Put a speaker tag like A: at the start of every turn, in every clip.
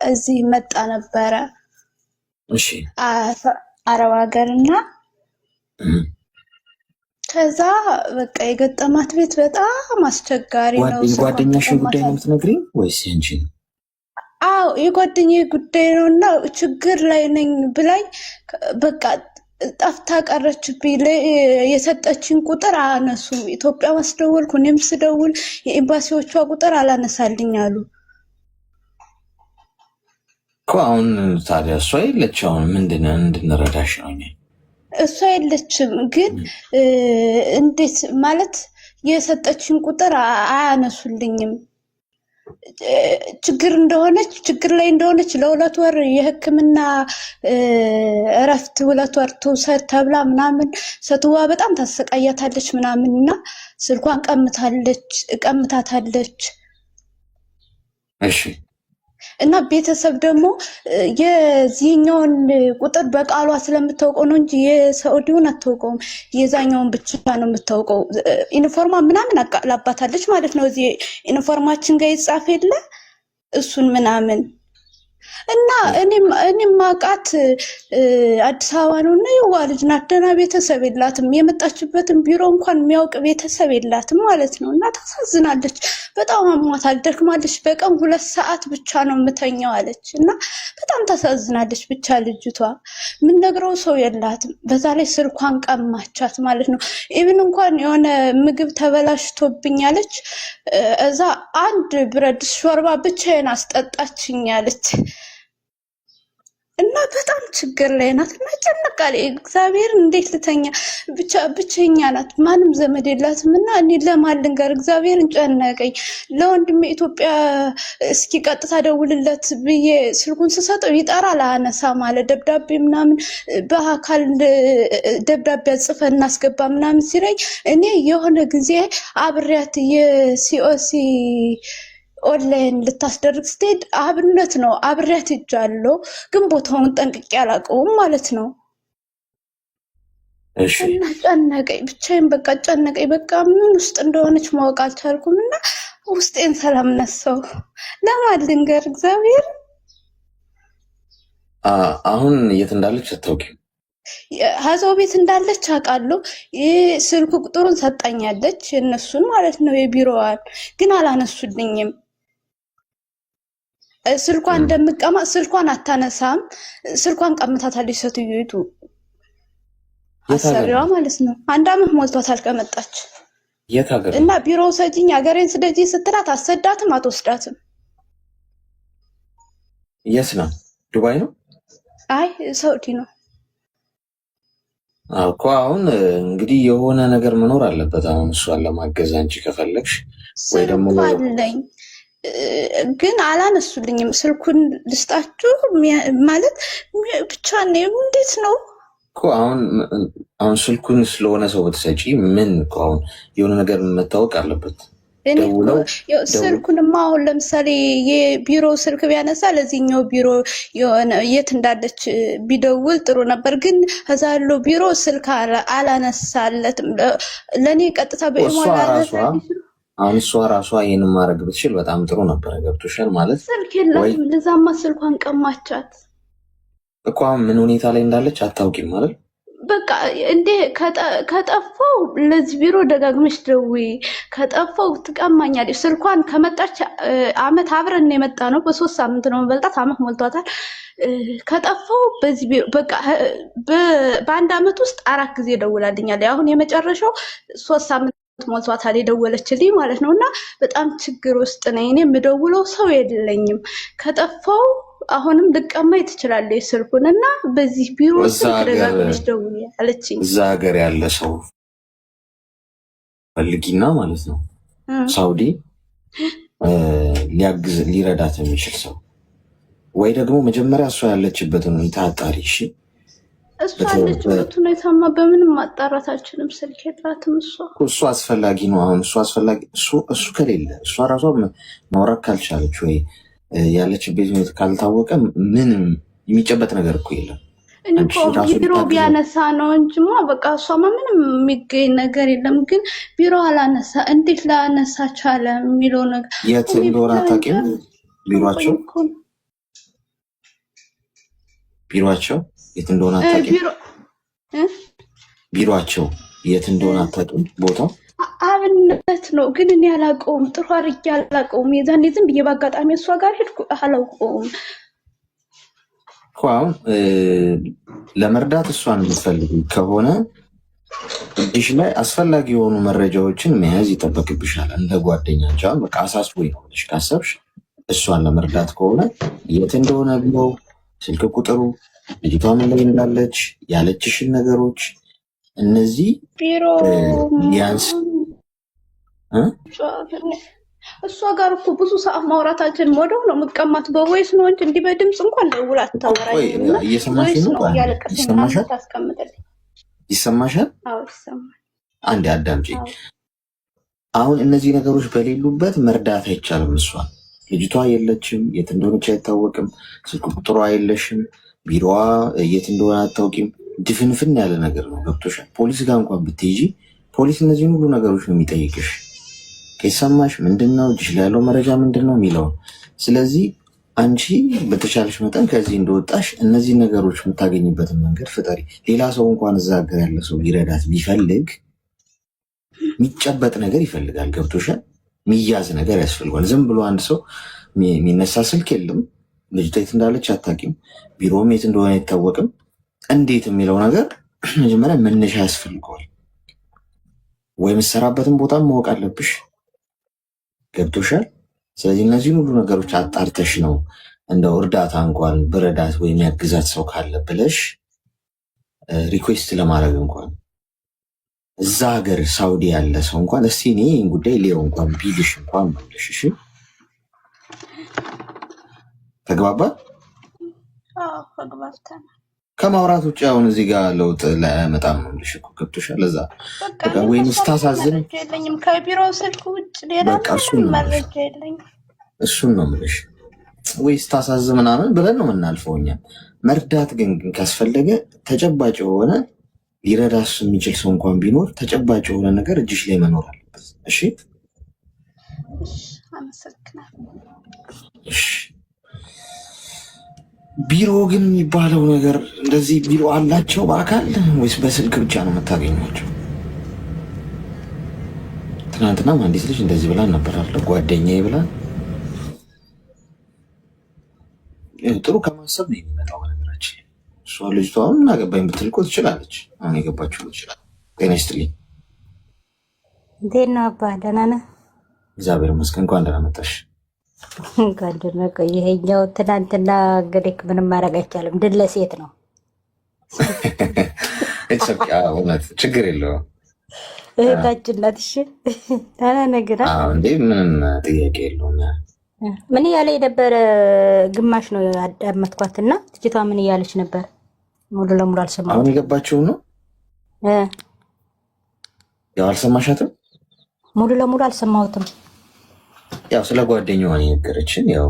A: እዚህ መጣ ነበረ።
B: እሺ
A: አረብ ሀገርና ከዛ በቃ የገጠማት ቤት በጣም አስቸጋሪ ነው።
B: ጓደኛሽን ጉዳይ ነው የምትነግሪኝ ወይስ አንቺን?
A: አዎ የጓደኛዬ ጉዳይ ነውና ችግር ላይ ነኝ ብላኝ በቃ ጠፍታ ቀረችብኝ። የሰጠችን ቁጥር አነሱም። ኢትዮጵያ ማስደወልኩ እኔም ስደውል የኤምባሲዎቿ ቁጥር አላነሳልኝ አሉ
B: እኮ። አሁን ታዲያ እሷ የለች። አሁን ምንድነው እንድንረዳሽ ነው?
A: እሷ የለችም፣ ግን እንዴት ማለት የሰጠችን ቁጥር አያነሱልኝም። ችግር ላይ እንደሆነች ለ2 ወር የሕክምና እረፍት 2 ወር ትውሰድ ተብላ ምናምን ስትዋ በጣም ታሰቃያታለች ምናምን እና ስልኳን ቀምታታለች።
B: እሺ
A: እና ቤተሰብ ደግሞ የዚህኛውን ቁጥር በቃሏ ስለምታውቀው ነው እንጂ የሳውዲውን አታውቀውም። የዛኛውን ብቻ ነው የምታውቀው። ዩኒፎርማ ምናምን አቃላባታለች ማለት ነው። እዚህ ዩኒፎርማችን ጋር ይጻፍ የለ እሱን ምናምን እና እኔም ማቃት አዲስ አበባ ነው እና የዋ ልጅ ናት። ደህና ቤተሰብ የላትም። የመጣችበትን ቢሮ እንኳን የሚያውቅ ቤተሰብ የላትም ማለት ነው። እና ታሳዝናለች። በጣም አሟታል፣ ደክማለች። በቀን 2 ሰዓት ብቻ ነው የምተኛው አለች። እና በጣም ታሳዝናለች። ብቻ ልጅቷ ምን ነግረው ሰው የላትም። በዛ ላይ ስልኳን ቀማቻት ማለት ነው። ኢቭን እንኳን የሆነ ምግብ ተበላሽቶብኛለች እዛ አንድ ብረት ድስት ሾርባ ብቻዬን አስጠጣችኝ አለች። እና በጣም ችግር ላይ ናት። እና ጨነቃል። እግዚአብሔር እንዴት ልተኛ ብቸኛ ናት። ማንም ዘመድ የላትም። እና እኔ ለማን ልንገር? እግዚአብሔርን ጨነቀኝ። ለወንድሜ ኢትዮጵያ እስኪ ቀጥታ ደውልለት ብዬ ስልኩን ስሰጠው ይጠራል፣ አነሳ ማለት ደብዳቤ ምናምን በአካል ደብዳቤ ጽፈን እናስገባ ምናምን ሲለኝ እኔ የሆነ ጊዜ አብሬያት የሲኦሲ ኦንላይን ልታስደርግ ስትሄድ አብነት ነው አብሬያት ሄጃለሁ፣ ግን ቦታውን ጠንቅቄ አላውቀውም ማለት ነው።
B: እሺ
A: እና ጨነቀኝ፣ ብቻዬን በቃ ጨነቀኝ። በቃ ምን ውስጥ እንደሆነች ማወቅ አልቻልኩም። እና ውስጤን ሰላም ነሳው። ለማን ልንገር? እግዚአብሔር
B: አሁን የት እንዳለች አታውቂም?
A: ሀዘው ቤት እንዳለች አውቃለሁ። ስልክ ቁጥሩን ሰጣኛለች፣ የእነሱን ማለት ነው የቢሮዋን፣ ግን አላነሱልኝም። ስልኳን እንደምቀማ ስልኳን አታነሳም። ስልኳን ቀምታታለች ሴትዮይቱ፣ አሰሪዋ ማለት ነው። 1 ዓመት ሞልቷታል ከመጣች።
B: የት ሀገር?
A: እና ቢሮ ሰጂኝ ሀገሬን ስደጂ ስትላት አሰዳትም አትወስዳትም።
B: የት ነው? ዱባይ ነው?
A: አይ ሳውዲ ነው
B: እኮ። አሁን እንግዲህ የሆነ ነገር መኖር አለበት። አሁን እሷን ለማገዝ አንቺ ከፈለግሽ ወይ ደግሞ
A: አለኝ፣ ግን አላነሱልኝም። ስልኩን ልስጣችሁ ማለት ብቻ ነው። እንዴት ነው
B: እኮ አሁን ስልኩን ስለሆነ ሰው በተሰጪ ምን እኮ አሁን የሆነ ነገር መታወቅ አለበት።
A: ስልኩንማ አሁን ለምሳሌ የቢሮ ስልክ ቢያነሳ ለዚህኛው ቢሮ የሆነ የት እንዳለች ቢደውል ጥሩ ነበር። ግን ከዛ ያለው ቢሮ ስልክ አላነሳለትም። ለእኔ ቀጥታ
B: አሁን እሷ ራሷ ይህንን ማድረግ ብትችል በጣም ጥሩ ነበረ። ገብቶሻል ማለት
A: ስልክ የላትም። ለዛማ ስልኳን ቀማቻት
B: እኮ። አሁን ምን ሁኔታ ላይ እንዳለች አታውቂም ማለት
A: በቃ እንዴ ከጠፋው ለዚህ ቢሮ ደጋግመሽ ደውይ፣ ከጠፋው ትቀማኛለች። ስልኳን ከመጣች አመት አብረን የመጣ ነው። በ3 ሳምንት ነው መበልጣት፣ አመት ሞልቷታል። ከጠፋው በዚህ ቢሮ በቃ በ1 ዓመት ውስጥ 4 ጊዜ ደውላልኛለች። አሁን የመጨረሻው 3 ሳምንት ሞልቷታል የደወለችልኝ ማለት ነው። እና በጣም ችግር ውስጥ ነኝ። እኔ የምደውለው ሰው የለኝም። ከጠፋው አሁንም ልቀማኝ ትችላለች ስልኩን። እና በዚህ ቢሮ ስልክ ደጋግመሽ ደውዪ አለችኝ።
B: እዛ ሀገር ያለ ሰው ፈልጊና ማለት ነው ሳውዲ ሊረዳት የሚችል ሰው፣ ወይ ደግሞ መጀመሪያ እሷ ያለችበትን ሁኔታ አጣሪ። እሺ
A: እሷ ያለችበት ሁኔታማ በምንም ማጣራት አልችልም። ስልክ የላትም
B: እሱ አስፈላጊ ነው። አሁን እሱ ከሌለ እሷ ራሷ ማውራት ካልቻለች ወይ ያለችበት ሁኔታ ካልታወቀ ምንም የሚጨበጥ ነገር እኮ የለም።
A: ቢሮ ቢያነሳ ነው እንጂማ በቃ እሷማ ምንም የሚገኝ ነገር የለም። ግን ቢሮ አላነሳ፣ እንዴት ላነሳ ቻለ የሚለው ነገር
B: የት እንደሆነ አታውቂም? ቢሮአቸው ቢሮአቸው የት እንደሆነ አታውቂም? ቢሮአቸው የት እንደሆነ አታውቂም? ቦታው
A: አብነት ነው ግን እኔ አላውቀውም። ጥሩ አድርጌ አላውቀውም። የዛኔ ዝም ብዬ በአጋጣሚ እሷ ጋር ሄድኩ። አላውቀውም
B: እኮ አሁን ለመርዳት እሷን የምትፈልጊ ከሆነ እጅሽ ላይ አስፈላጊ የሆኑ መረጃዎችን መያዝ ይጠበቅብሻል። እንደ ጓደኛ ቻን በቃ አሳስቦኝ ነው ብለሽ ካሰብሽ እሷን ለመርዳት ከሆነ የት እንደሆነ ቢሮ፣ ስልክ ቁጥሩ፣ ልጅቷ ምን ላይ እንዳለች ያለችሽን ነገሮች እነዚህ
A: ቢሮ
B: ቢያንስ
A: እሷ ጋር እኮ ብዙ ሰዓት ማውራታችን ወደው ነው የምትቀማት። በቮይስ ነው እንጂ እንዲህ በድምፅ እንኳን ደውላ አታወራኝም።
B: እየሰማሽ ነው?
A: ታስቀምጥልኝ።
B: ይሰማሻል?
A: አዎ ይሰማል።
B: አንዴ አዳምጪ። አሁን እነዚህ ነገሮች በሌሉበት መርዳት አይቻልም። እሷን ልጅቷ የለችም፣ የት እንደሆነች አይታወቅም፣ ስልክ ቁጥሯ የለሽም፣ ቢሮዋ የት እንደሆነ አታውቂም። ድፍንፍን ያለ ነገር ነው። ገብቶሻል? ፖሊስ ጋር እንኳን ብትይጂ ፖሊስ እነዚህን ሁሉ ነገሮች ነው የሚጠይቅሽ። ከሰማሽ ምንድነው እጅሽ ላይ ያለው መረጃ ምንድነው የሚለው። ስለዚህ አንቺ በተቻለሽ መጠን ከዚህ እንደወጣሽ እነዚህ ነገሮች የምታገኝበትን መንገድ ፍጠሪ። ሌላ ሰው እንኳን እዛ ሀገር ያለ ሰው ሊረዳት ቢፈልግ የሚጨበጥ ነገር ይፈልጋል። ገብቶሻል? የሚያዝ ነገር ያስፈልጓል። ዝም ብሎ አንድ ሰው የሚነሳ ስልክ የለም፣ ልጅቷ የት እንዳለች አታውቂም፣ ቢሮም የት እንደሆነ አይታወቅም። እንዴት የሚለው ነገር መጀመሪያ መነሻ ያስፈልገዋል። ወይ የምትሰራበትን ቦታ ማወቅ አለብሽ። ገብቶሻል? ስለዚህ እነዚህን ሁሉ ነገሮች አጣርተሽ ነው እንደው እርዳታ እንኳን ብረዳት ወይም ያግዛት ሰው ካለ ብለሽ ሪኩዌስት ለማድረግ እንኳን እዛ ሀገር ሳውዲ ያለ ሰው እንኳን እስቲ እኔ ይህን ጉዳይ ሊየው እንኳን ቢልሽ እንኳን ብለሽ። እሺ ተግባባል? ከማውራት ውጭ አሁን እዚህ ጋር ለውጥ ላያመጣም ነው የምልሽ እኮ። ገብቶሻል? ለዛ በቃ ወይም ስታሳዝን
A: ከቢሮ ስልክ ውጭ ሌላ መረጃ የለኝም።
B: እሱን ነው የምልሽ። ወይ ስታሳዝን ምናምን ብለን ነው የምናልፈው እኛ። መርዳት ግን ካስፈለገ ተጨባጭ የሆነ ሊረዳስ የሚችል ሰው እንኳን ቢኖር ተጨባጭ የሆነ ነገር እጅሽ ላይ መኖር አለበት። እሺ
A: አመሰግናለሁ።
B: እሺ ቢሮ ግን የሚባለው ነገር እንደዚህ ቢሮ አላቸው በአካል ወይስ በስልክ ብቻ ነው የምታገኟቸው? ትናንትና አንዲት ልጅ እንደዚህ ብላን ነበር አለ ጓደኛዬ ብላን። ጥሩ ከማሰብ ነው የሚመጣው። በነገራችን እሷ ልጅቷ አሁን ምን አገባኝ ብትል እኮ ትችላለች። አሁን የገባችው ትችላል። ጤና ይስጥልኝ።
C: እንዴት ነህ አባ? ደህና ነህ?
B: እግዚአብሔር ይመስገን። እንኳን ደህና መጣሽ።
C: እንኳን ደህና ቆየህ። ይኸኛው ትናንትና እንግዲህ ምንም ማድረግ አይቻልም። ድል ለሴት ነው።
B: እውነት ችግር የለውም።
C: እህታችን ናት። እሺ ደህና ነገር
B: እንዴ? ምንም ጥያቄ የለውም።
C: ምን እያለ የነበረ ግማሽ ነው ያዳመጥኳት እና ልጅቷ ምን እያለች ነበር? ሙሉ ለሙሉ አልሰማሁትም።
B: አሁን የገባችው ነው ያው አልሰማሻትም?
C: ሙሉ ለሙሉ አልሰማሁትም።
B: ያው ስለ ጓደኛዋ የነገረችን ያው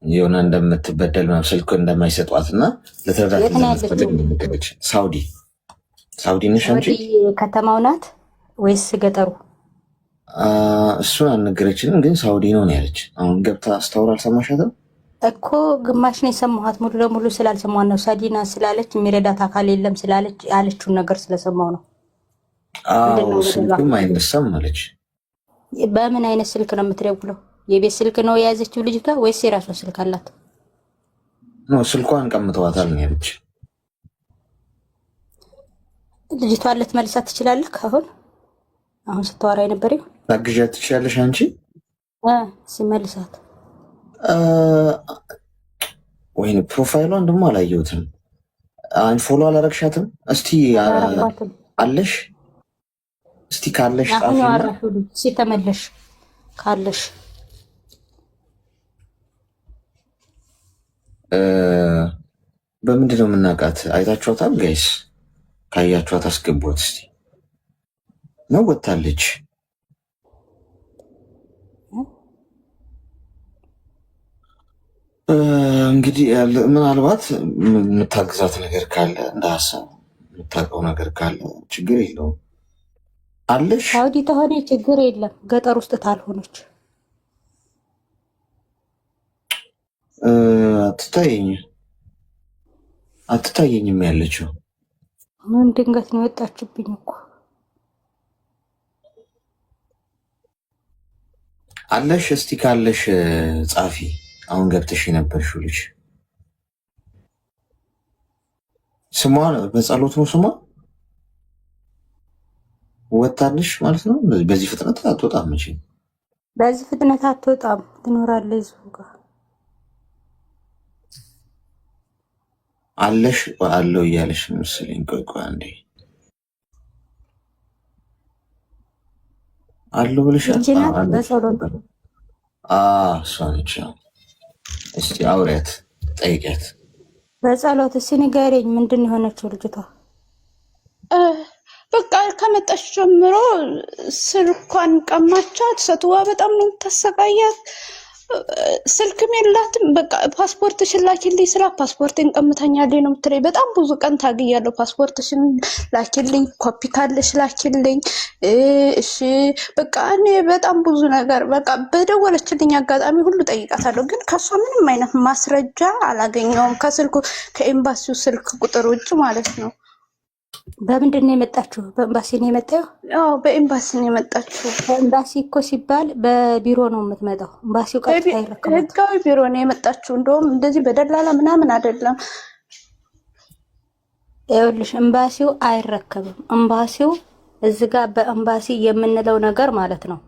B: የሆነ እንደምትበደል ስልክ እንደማይሰጧት እና ለተረዳት እንደምትፈልግ ነገረችን። ሳውዲ ነሽ አንቺ?
C: ከተማው ናት ወይስ ገጠሩ?
B: እሱን አልነገረችንም፣ ግን ሳውዲ ነው ያለች። አሁን ገብታ አስታውራ አልሰማሻትም
C: እኮ? ግማሽ ነው የሰማኋት። ሙሉ ለሙሉ ስላልሰማሁት ነው። ሳዲና ስላለች የሚረዳት አካል የለም ስላለች ያለችውን ነገር ስለሰማሁ ነው።
B: ስልክም አይነሳም አለች።
C: በምን አይነት ስልክ ነው የምትደውለው? የቤት ስልክ ነው የያዘችው ልጅቷ ወይስ የራሷ ስልክ አላት?
B: ስልኳን ቀምተዋታል ነው ያለች።
C: ልጅቷ ልትመልሳት ትችላለህ? አሁን ስታወራ የነበር ይሁን
B: ታግዣት ትችላለሽ አንቺ
C: ሲመልሳት።
B: ወይኔ ፕሮፋይሏን ደግሞ አላየሁትም። ፎሎ አላረግሻትም? እስቲ አለሽ? እስቲ ካለሽ
C: ተመለሽ ካለሽ
B: በምንድን ነው የምናውቃት? አይታችኋታል ጋይስ? ካያችኋት አስገቧት እስቲ። ነው ወታለች? እንግዲህ ምናልባት የምታግዛት ነገር ካለ እንደ ሀሳብ የምታውቀው ነገር ካለ ችግር የለውም። አለሽ
C: ሳውዲ ተሆነ ችግር የለም። ገጠር ውስጥ ታልሆነች
B: አትታየኝ። አትታየኝም ያለችው።
C: ምን ድንገት ነው የወጣችብኝ እኮ።
B: አለሽ እስቲ ካለሽ ጻፊ። አሁን ገብተሽ የነበርሽው ልጅ ስሟ በጸሎት ነው ስሟ። ወጣልሽ ማለት ነው። በዚህ ፍጥነት አትወጣም መቼም።
C: በዚህ ፍጥነት አትወጣም፣ ትኖራለች እዚሁ ጋር።
B: አለሽ አለው እያለሽ መሰለኝ። ቆይ ቆይ አንዴ አለው ብለሻል።
C: በጸሎት
B: እሷ ነች። እስቲ አውሪያት፣ ጠይቂያት
C: በጸሎት። እስኪ ንገረኝ፣ ምንድን የሆነችው ልጅቷ?
A: በቃ ከመጣች ጀምሮ ስልኳን ቀማቻት። ሴትዋ በጣም ነው የምታሰቃያት። ስልክም የላትም። በቃ ፓስፖርትሽን ላኪልኝ ስራ ፓስፖርቴን ቀምታኛለች ነው የምትለኝ። በጣም ብዙ ቀን ታግያለሁ። ፓስፖርትሽን ላኪልኝ፣ ኮፒ ካለሽ ላኪልኝ። እሺ በቃ እኔ በጣም ብዙ ነገር በቃ በደወለችልኝ አጋጣሚ ሁሉ ጠይቃታለሁ። ግን ከሷ ምንም አይነት ማስረጃ አላገኘውም፣ ከስልኩ ከኤምባሲው ስልክ ቁጥር ውጭ ማለት ነው።
C: በምንድን ነው የመጣችሁ? በኤምባሲ ነው የመጣው?
A: አዎ በኤምባሲ ነው የመጣችሁ።
C: በኤምባሲ እኮ ሲባል በቢሮ ነው የምትመጣው። ኤምባሲው ቀጥታ አይረከብም።
A: ህጋዊ ቢሮ ነው የመጣችሁ። እንደውም እንደዚህ በደላላ ምናምን አይደለም።
C: ይኸውልሽ ኤምባሲው አይረከብም። ኤምባሲው እዚህ ጋር በኤምባሲ የምንለው ነገር ማለት ነው።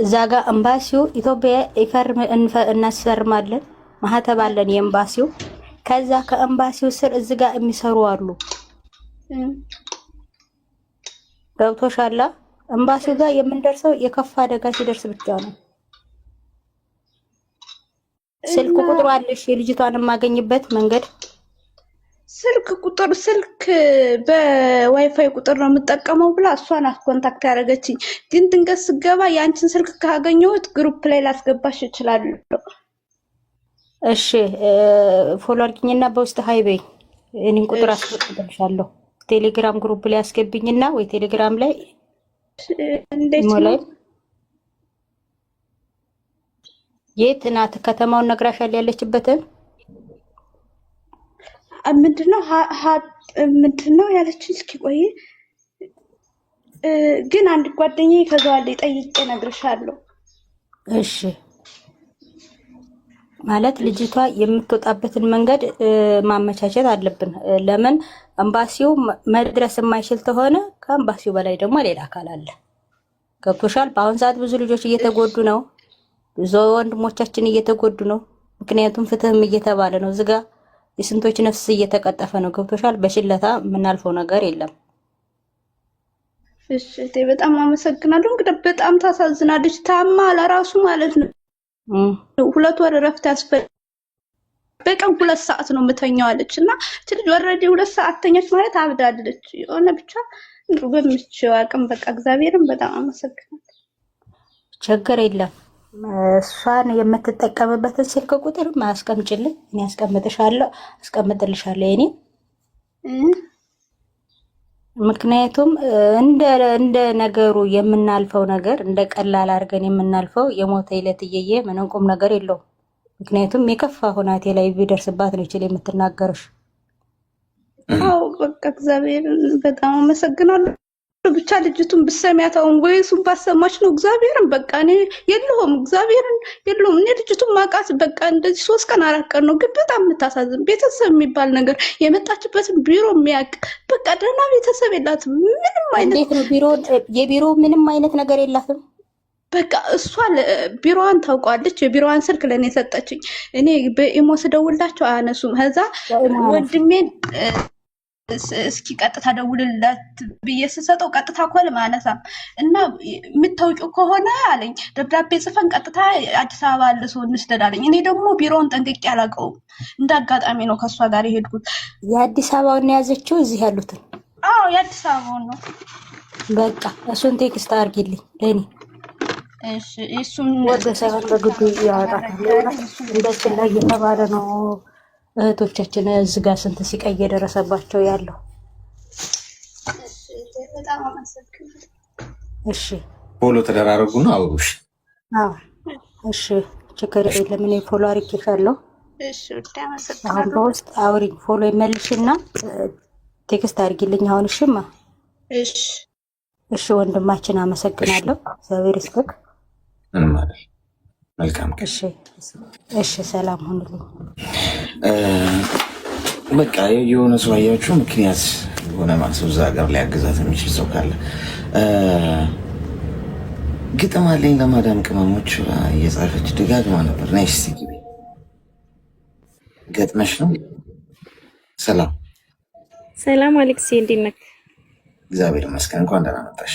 C: እዛ ጋር ኤምባሲው ኢትዮጵያ እናስፈርማለን፣ ማህተብ አለን የኤምባሲው። ከዛ ከኤምባሲው ስር እዚህ ጋር የሚሰሩ አሉ። ገብቶሻል? ኤምባሲው ጋር የምንደርሰው የከፋ አደጋ ሲደርስ ብቻ ነው። ስልክ ቁጥሩ አለሽ? የልጅቷን የማገኝበት መንገድ
A: ስልክ በዋይፋይ ቁጥር ነው የምጠቀመው ብላ እሷን ኮንታክት ያደረገችኝ። ግን ድንገት ስገባ የአንቺን ስልክ ካገኘሁት ግሩፕ ላይ ላስገባሽ እችላለሁ።
C: እሺ ፎሎ አድርጊኝና በውስጥ ሃይበይ እኔን ቁጥር አስቀምጥልሻለሁ። ቴሌግራም ግሩፕ ላይ አስገብኝና ወይ ቴሌግራም ላይ የት ናት ከተማውን ነግራሻል ያለችበትን? ምንድነው ያለችኝ? እስኪ ቆይ ግን አንድ ጓደኛዬ ከዛው ላይ ጠይቄ እነግርሻለሁ። እሺ ማለት ልጅቷ የምትወጣበትን መንገድ ማመቻቸት አለብን። ለምን ኤምባሲው መድረስ የማይችል ተሆነ ከኤምባሲው በላይ ደግሞ ሌላ አካል አለ። ገብቶሻል? በአሁን ሰዓት ብዙ ልጆች እየተጎዱ ነው። ብዙ ወንድሞቻችን እየተጎዱ ነው። ምክንያቱም ፍትህም እየተባለ ነው። እዚጋ የስንቶች ነፍስ እየተቀጠፈ ነው። ገብቶሻል? በሽለታ የምናልፈው ነገር የለም።
A: እሺ በጣም አመሰግናለሁ። እንግዲህ በጣም ታሳዝናለች። ታማ ለራሱ ማለት ነው 2 ወር እረፍት ያስፈልጋል። በቀን 2 ሰዓት ነው የምተኛው አለች። እና እቺ ልጅ ኦልሬዲ 2 ሰዓት ተኛች ማለት አብዳለች። የሆነ ብቻ በምችው አቅም በቃ እግዚአብሔርን በጣም አመሰግናለሁ።
C: ችግር የለም። እሷን የምትጠቀምበትን ስልክ ቁጥር ማስቀምጭልኝ፣ እኔ አስቀምጥልሻለሁ የኔ። ምክንያቱም እንደ ነገሩ የምናልፈው ነገር እንደ ቀላል አድርገን የምናልፈው የሞተ ይለት እየየ ምንም ቁም ነገር የለውም። ምክንያቱም የከፋ ሁናቴ ላይ ቢደርስባት ነው ይችል የምትናገርሽ።
A: አዎ በቃ እግዚአብሔርን በጣም አመሰግናለሁ። ብቻ ልጅቱን ብሰሚያታውን ወይሱን ባሰማች ነው እግዚአብሔርን በቃ እኔ የለሁም እግዚአብሔርን የለሁም። እኔ ልጅቱን ማቃት በቃ እንደዚህ 3 ቀን 4 ቀን ነው። ግን በጣም የምታሳዝን ቤተሰብ የሚባል ነገር የመጣችበትን ቢሮ የሚያውቅ በቃ ደህና ቤተሰብ የላትም። ምንም አይነት
C: እንዴት ነው የቢሮ ምንም አይነት ነገር የላትም።
A: በቃ እሷ ቢሮዋን ታውቋለች። የቢሮዋን ስልክ ለኔ ሰጠችኝ። እኔ በኢሞ ስደውላቸው አያነሱም። ከዛ ወንድሜን እስኪ ቀጥታ ደውልለት ብዬ ስሰጠው ቀጥታ ኮል ማነሳም እና የምታውቂው ከሆነ አለኝ ደብዳቤ ጽፈን ቀጥታ አዲስ አበባ አለ ሰው እንስደዳለኝ። እኔ ደግሞ ቢሮውን ጠንቅቄ አላውቀውም። እንደ አጋጣሚ ነው ከሷ ጋር የሄድኩት።
C: የአዲስ አበባውን የያዘችው እዚህ ያሉትን?
A: አዎ የአዲስ አበባውን ነው።
C: በቃ እሱን ቴክስት አድርጊልኝ ለኔ።
A: እሺ እሱን
C: ወደ ሳይሆን በግዱ ያወጣታል። እንደዚህ ላይ እየተባለ ነው እህቶቻችን እዚህ ጋር ስንት ሲቀይ የደረሰባቸው ያለው። እሺ
B: ፎሎ ተደራረጉና አውሩሽ።
C: አዎ እሺ ችግር የለም። እኔ ፎሎ አድርጌሻለሁ።
A: እሺ ወደ
C: አሁን
A: አመሰግናለሁ።
C: በውስጥ አውሪኝ፣ ፎሎ ይመልሽና ቴክስት አድርጊልኝ አሁን። እሺማ
A: እሺ
C: እሺ ወንድማችን አመሰግናለሁ። እግዚአብሔር ይስጥክ።
B: ምንም አይደል። መልካም ቀን።
C: እሺ እሺ፣ ሰላም ሁኑልኝ።
B: በቃ የሆነ ሰው አያችሁ፣ ምክንያት የሆነ ማሰብ እዛ ሀገር ሊያግዛት የሚችል ሰው ካለ ግጥም አለኝ ለማዳም ቅመሞች እየጻፈች ደጋግማ ነበር። ነይ እስኪ ግቢ። ገጥመሽ ነው? ሰላም
D: ሰላም አሌክስ፣ እንዴት ነህ?
B: እግዚአብሔር ይመስገን። እንኳን ደህና መጣሽ።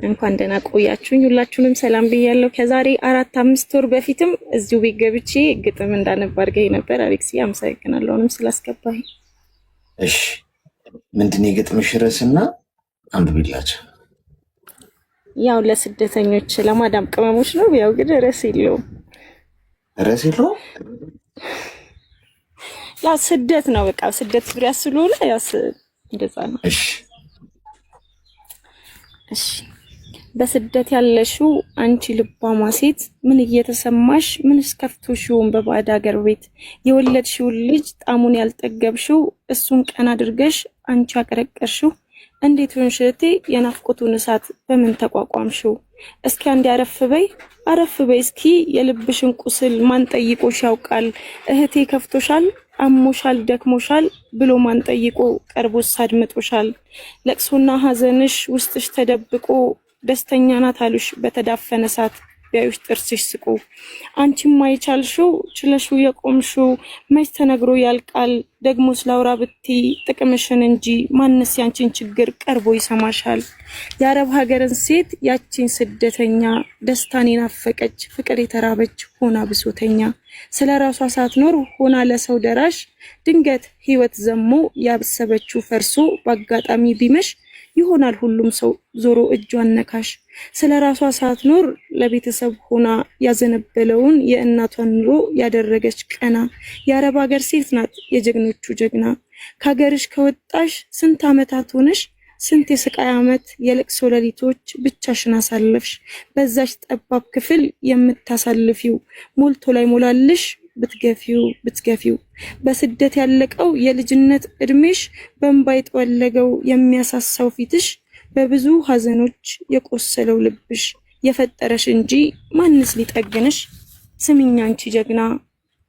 D: እንኳን ደህና ቆያችሁኝ። ሁላችሁንም ሰላም ብያለሁ። ከዛሬ 4-5 ወር በፊትም እዚሁ ቤት ገብቼ ግጥም እንዳነብ አድርገኸኝ ነበር አሌክስ፣ አመሰግናለሁ አሁንም ስላስገባኝ።
B: እሺ ምንድን ነው የግጥምሽ ርዕስና አንብቢላቸው።
D: ያው ለስደተኞች ለማዳም ቅመሞች ነው። ያው ግን ርዕስ የለውም።
B: ርዕስ የለውም?
D: ያው ስደት ነው። በቃ ስደት ዙሪያ ስለሆነ ያው እንደዛ ነው።
B: እሺ
D: እሺ በስደት ያለሽው አንቺ ልባማ ሴት ምን እየተሰማሽ ምንስ ከፍቶሽውን በባዕድ ሀገር ቤት የወለድሽውን ልጅ ጣሙን ያልጠገብሽው እሱን ቀን አድርገሽ አንቺ አቀረቀርሽው እንዴት ሆንሽ እህቴ የናፍቆቱን እሳት በምን ተቋቋምሽው? እስኪ አንዴ አረፍ በይ እስኪ የልብሽን ቁስል ማን ጠይቆሽ ያውቃል? እህቴ ከፍቶሻል፣ አሞሻል፣ ደክሞሻል ብሎ ማን ጠይቆ ቀርቦስ አድምጦሻል? ለቅሶና ሐዘንሽ ውስጥሽ ተደብቆ ደስተኛ ናት አሉሽ በተዳፈነ እሳት ቢያዩሽ ጥርስሽ ስቆ። አንቺም ማይቻልሽው ችለሽው የቆምሽው መች ተነግሮ ያልቃል? ደግሞ ስላውራ ብቲ ጥቅምሽን እንጂ ማንስ ያንቺን ችግር ቀርቦ ይሰማሻል? የአረብ ሀገርን ሴት ያቺን ስደተኛ ደስታን የናፈቀች ፍቅር የተራበች ሆና ብሶተኛ ስለ ራሷ ሳትኖር ሆና ለሰው ደራሽ ድንገት ህይወት ዘሞ ያበሰበችው ፈርሶ በአጋጣሚ ቢመሽ ይሆናል ሁሉም ሰው ዞሮ እጇን ነካሽ። ስለ ራሷ ሳትኖር ለቤተሰብ ሆና ያዘነበለውን የእናቷን ኑሮ ያደረገች ቀና የአረብ ሀገር ሴት ናት የጀግኖቹ ጀግና። ከሀገርሽ ከወጣሽ ስንት ዓመታት ሆነሽ? ስንት የስቃይ ዓመት የለቅሶ ሌሊቶች ብቻሽን አሳለፍሽ። በዛች ጠባብ ክፍል የምታሳልፊው ሞልቶ ላይ ሞላልሽ ብትገፊው በስደት ያለቀው የልጅነት እድሜሽ በእንባ የተወለገው የሚያሳሳው ፊትሽ በብዙ ሐዘኖች የቆሰለው ልብሽ የፈጠረሽ እንጂ ማንስ ሊጠግንሽ? ስሚኝ አንቺ ጀግና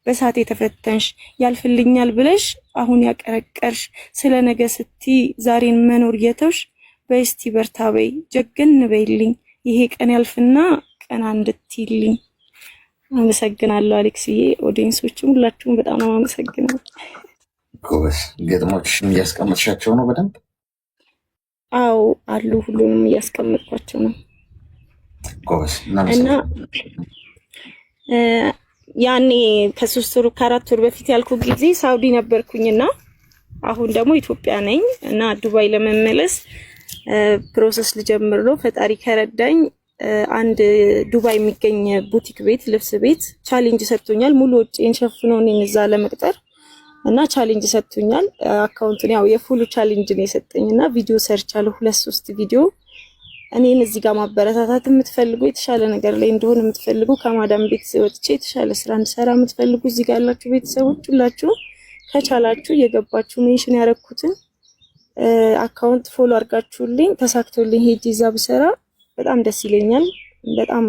D: በሳት የተፈተንሽ ያልፍልኛል ብለሽ አሁን ያቀረቀርሽ ስለ ነገ ስቲ ዛሬን መኖር የተውሽ በስቲ በርታ በይ ጀግን በይልኝ ይሄ ቀን ያልፍና ቀና እንድትይልኝ። አመሰግናለሁ አሌክስዬ። ኦዲየንሶችም ሁላችሁም በጣም ነው አመሰግናለሁ።
B: ጎበዝ። ግጥሞችሽን እያስቀመጥሻቸው ነው በደንብ?
D: አዎ አሉ፣ ሁሉንም እያስቀመጥኳቸው ነው።
B: ጎበዝ።
D: እና ያኔ ከ4 ወር በፊት ያልኩ ጊዜ ሳውዲ ነበርኩኝና አሁን ደግሞ ኢትዮጵያ ነኝ እና ዱባይ ለመመለስ ፕሮሰስ ልጀምር ነው። ፈጣሪ ከረዳኝ አንድ ዱባይ የሚገኝ ቡቲክ ቤት ልብስ ቤት ቻሌንጅ ሰጥቶኛል። ሙሉ ወጪን ሸፍኖ እኔን እዛ ለመቅጠር እና ቻሌንጅ ሰጥቶኛል። አካውንቱን ያው የፉሉ ቻሌንጅ ነው የሰጠኝና ቪዲዮ ሰርቻለሁ 2-3 ቪዲዮ። እኔን እዚህ ጋር ማበረታታት የምትፈልጉ የተሻለ ነገር ላይ እንደሆነ የምትፈልጉ ከማዳም ቤት ወጥቼ የተሻለ ስራ እንድሰራ የምትፈልጉ እዚህ ጋር ያላችሁ ቤተሰቦች ሁላችሁ ከቻላችሁ የገባችሁ ሜንሽን ያረኩትን አካውንት ፎሎ አድርጋችሁልኝ ተሳክቶልኝ ሄጂ እዛ ብሰራ በጣም ደስ ይለኛል። በጣም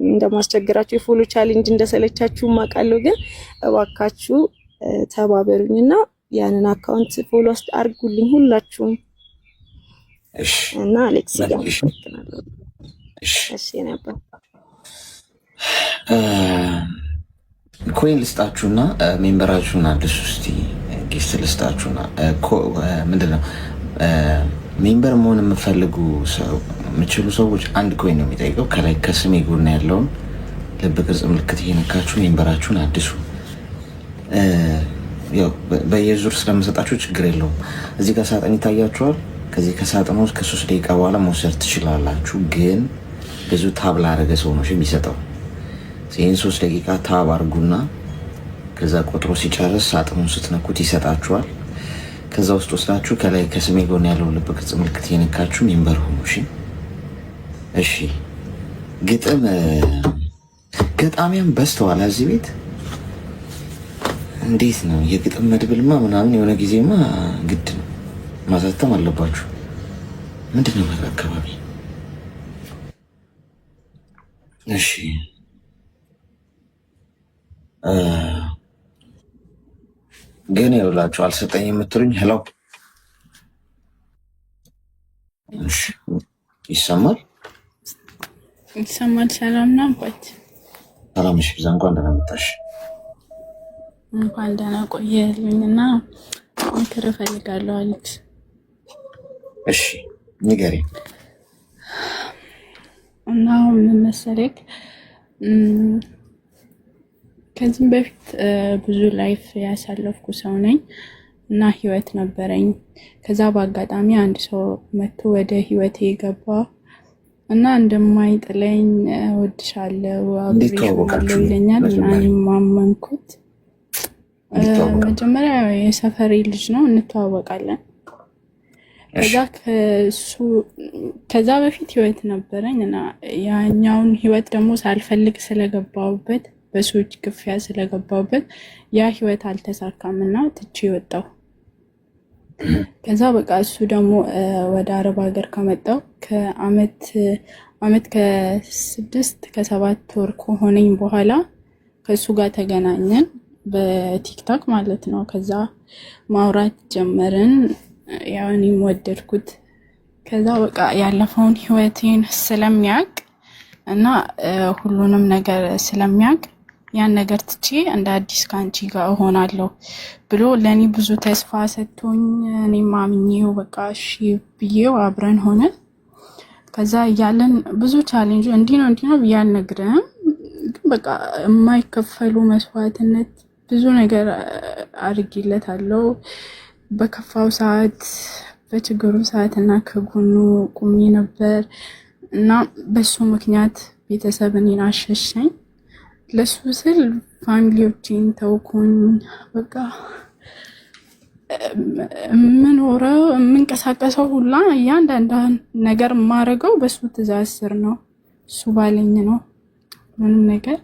D: እንደማስቸግራችሁ የፎሎ ቻሌንጅ እንደሰለቻችሁ ማቃለሁ፣ ግን እባካችሁ ተባበሩኝና ያንን አካውንት ፎሎ አድርጉልኝ ሁላችሁም።
B: እሺ
D: እና አሌክስ ያመሰግናለሁ። እሺ ነበር
B: ኮይን ልስጣችሁና ሜምበራችሁን አድርሱ። እስቲ ጊፍት ልስጣችሁና ምንድነው ሜምበር መሆን የምፈልጉ የምችሉ ሰዎች አንድ ኮይን ነው የሚጠይቀው። ከላይ ከስሜ ጎን ያለውን ልብ ቅርጽ ምልክት እየነካችሁ ሜምበራችሁን አድሱ። ያው በየዙር ስለምሰጣችሁ ችግር የለውም። እዚህ ጋር ሳጥን ይታያችኋል። ከዚህ ከሳጥኑ ውስጥ ከ3 ደቂቃ በኋላ መውሰድ ትችላላችሁ። ግን ብዙ ታብ ላደረገ ሰው ነው የሚሰጠው። ይህን 3 ደቂቃ ታብ አድርጉና ከዛ ቆጥሮ ሲጨርስ ሳጥኑን ስትነኩት ይሰጣችኋል። ከዛ ውስጥ ወስዳችሁ ከላይ ከስሜ ጎን ያለው ልብ ቅርጽ ምልክት እየነካችሁ ሜምበር ሁኑ። እሺ ግጥም ገጣሚያን በዝተዋል እዚህ ቤት። እንዴት ነው የግጥም መድብልማ ምናምን የሆነ ጊዜማ ግድ ነው ማሳተም አለባችሁ። ምንድን ነው ማለት አካባቢ? እሺ ግን ይኸውላችሁ አልሰጠኝ የምትሉኝ ሄሎ፣ እሺ ይሰማል?
E: ይሰማል። ሰላም ነው አባት?
B: ሰላም። እሺ ብዛ እንኳን ደህና መጣሽ።
E: እንኳን ደህና ቆየልኝና ምክር እፈልጋለሁ አለች።
B: እሺ ንገሪኝ።
E: እና ምን መሰለክ ከዚህም በፊት ብዙ ላይፍ ያሳለፍኩ ሰው ነኝ እና ህይወት ነበረኝ። ከዛ በአጋጣሚ አንድ ሰው መጥቶ ወደ ህይወቴ ገባ እና እንደማይጥለኝ ወድሻለሁ አብሬሻለሁ ይለኛል እና እኔም ማመንኩት። መጀመሪያ የሰፈሬ ልጅ ነው፣ እንተዋወቃለን። ከዛ በፊት ህይወት ነበረኝ እና ያኛውን ህይወት ደግሞ ሳልፈልግ ስለገባሁበት በሰዎች ግፊያ ስለገባሁበት ያ ህይወት አልተሳካም እና ትቼ ወጣሁ። ከዛ በቃ እሱ ደግሞ ወደ አረብ ሀገር ከመጣሁ ከአመት ከ6-7 ወር ከሆነኝ በኋላ ከእሱ ጋር ተገናኘን በቲክቶክ ማለት ነው። ከዛ ማውራት ጀመርን። ያው እኔም ወደድኩት። ከዛ በቃ ያለፈውን ህይወቴን ስለሚያውቅ እና ሁሉንም ነገር ስለሚያውቅ ያን ነገር ትቼ እንደ አዲስ ካንቺ ጋር እሆናለሁ ብሎ ለኔ ብዙ ተስፋ ሰጥቶኝ እኔም አምኜው በቃ እሺ ብዬው አብረን ሆነን ከዛ ያለን ብዙ ቻሌንጅ እንዲህ ነው ብዬ አልነግርህም፣ ግን በቃ የማይከፈሉ መስዋዕትነት ብዙ ነገር አድርጌለታለሁ። በከፋው ሰዓት በችግሩ ሰዓት እና ከጎኑ ቁሜ ነበር እና በሱ ምክንያት ቤተሰብ እኔን አሸሸኝ። ለሱ ስል ፋሚሊዎችን ተውኩኝ። በቃ የምኖረው የምንቀሳቀሰው ሁላ እያንዳንዱ ነገር የማደርገው በሱ ትእዛዝ ስር ነው፣ እሱ ባለኝ ነው ምንም ነገር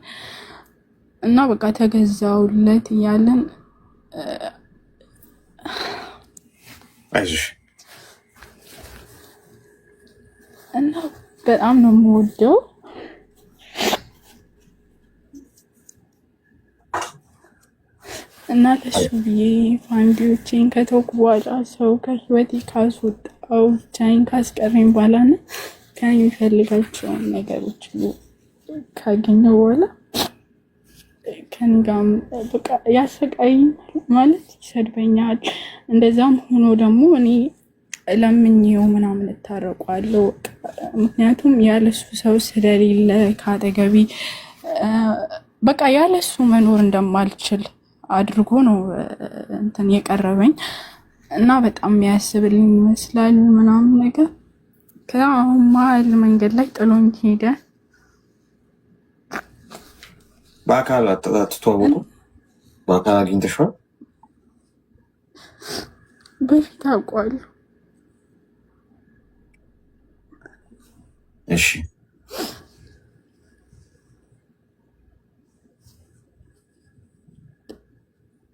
E: እና በቃ ተገዛውለት እያለን
B: አይዞሽ
E: እና በጣም ነው የምወደው እና ለሱ ብዬ ፋሚሊዎቼን ከተውኩ በኋላ ሰው ከህይወቴ ካስወጣው ብቻዬን ካስቀረኝ በኋላ ነው ከሚፈልጋቸውን ነገሮች ካገኘው በኋላ ከኔ ጋርም በቃ ያሰቃይ ማለት ይሰድበኛል። እንደዛም ሆኖ ደግሞ እኔ ለምኜው ምናምን እታረቋለሁ። ምክንያቱም ያለሱ ሰው ስለሌለ ካጠገቢ በቃ ያለሱ መኖር እንደማልችል አድርጎ ነው እንትን የቀረበኝ እና በጣም የሚያስብልኝ ይመስላል ምናምን ነገር። ከዛ መሀል መንገድ ላይ ጥሎኝ ሄደ።
B: በአካል አትተዋወቁ? በአካል አግኝተሽዋል?
E: በፊት አውቀዋለሁ።
B: እሺ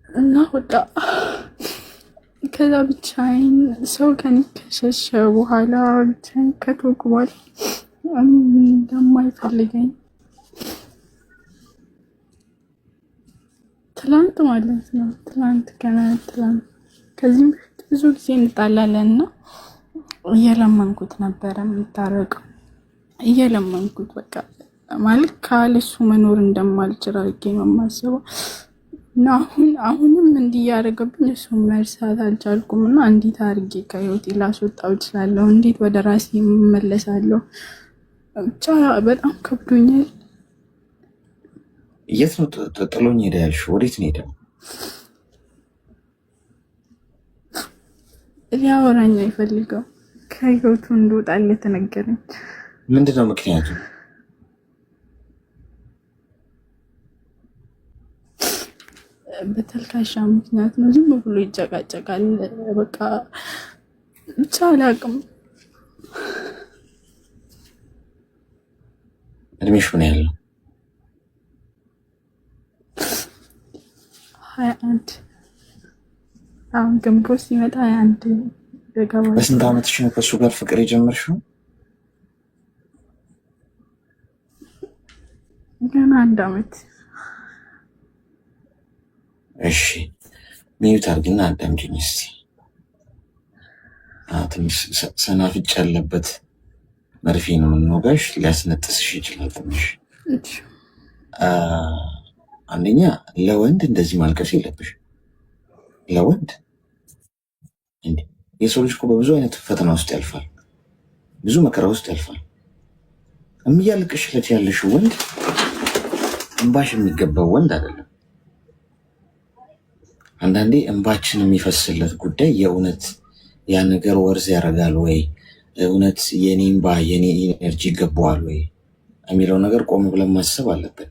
E: እና ወጣ። ከዛ ብቻዬን ሰው ከኔ ከሸሸ በኋላ ብቻዬን ከተውኩ በኋላ እንደማይፈልገኝ ትላንት ማለት ነው። ትላንት ከዚህም በፊት ብዙ ጊዜ እንጣላለን እና እየለመንኩት ነበረ የምታረቀው እየለመንኩት በቃ ማለት ካለሱ መኖር እንደማልችል አድርጌ ነው የማስበው እና አሁንም እንዲህ ያደረገብኝ እሱ መርሳት አልቻልኩም እና እንዴት አድርጌ ከህይወቴ ላስወጣው እችላለሁ? እንዴት ወደ ራሴ እመለሳለሁ? ብቻ በጣም ከብዶኛል።
B: የት ነው ጥሎኝ ሄደ ያልሽው? ወዴት ነው ሄደው?
E: ሊያወራኝ አይፈልገው። ከህይወቱ እንደወጣለት ነገረኝ።
B: ምንድነው ምክንያቱ?
E: በተልካሻ ምክንያት ነው። ዝም ብሎ ይጨቃጨቃል። በቃ ብቻ አላውቅም።
B: እድሜሽ ምን ያህል ነው?
E: 21 አሁን ግንቦት ሲመጣ 21 ገባሁ።
B: በስንት ዓመትሽ ነው ከእሱ ጋር ፍቅር የጀመርሽው?
E: ገና 1 ዓመት።
B: እሺ ሚዩት አድርግና አዳምጪኝ እስቲ። ትንሽ ሰናፍጭ ያለበት መርፌ ነው የምንወጋሽ፣ ሊያስነጥስሽ ይችላል ትንሽ። አንደኛ ለወንድ እንደዚህ ማልቀስ የለብሽ። ለወንድ እንዴ የሰው ልጅ እኮ በብዙ አይነት ፈተና ውስጥ ያልፋል፣ ብዙ መከራ ውስጥ ያልፋል። እያለቀሽለት ያለሽ ወንድ እንባሽ የሚገባው ወንድ አይደለም። አንዳንዴ እንባችን የሚፈስለት ጉዳይ የእውነት ያ ነገር ወርዝ ያደርጋል ወይ፣ እውነት የኔ እንባ የኔ ኢነርጂ ይገባዋል ወይ የሚለው ነገር ቆም ብለን ማሰብ አለብን።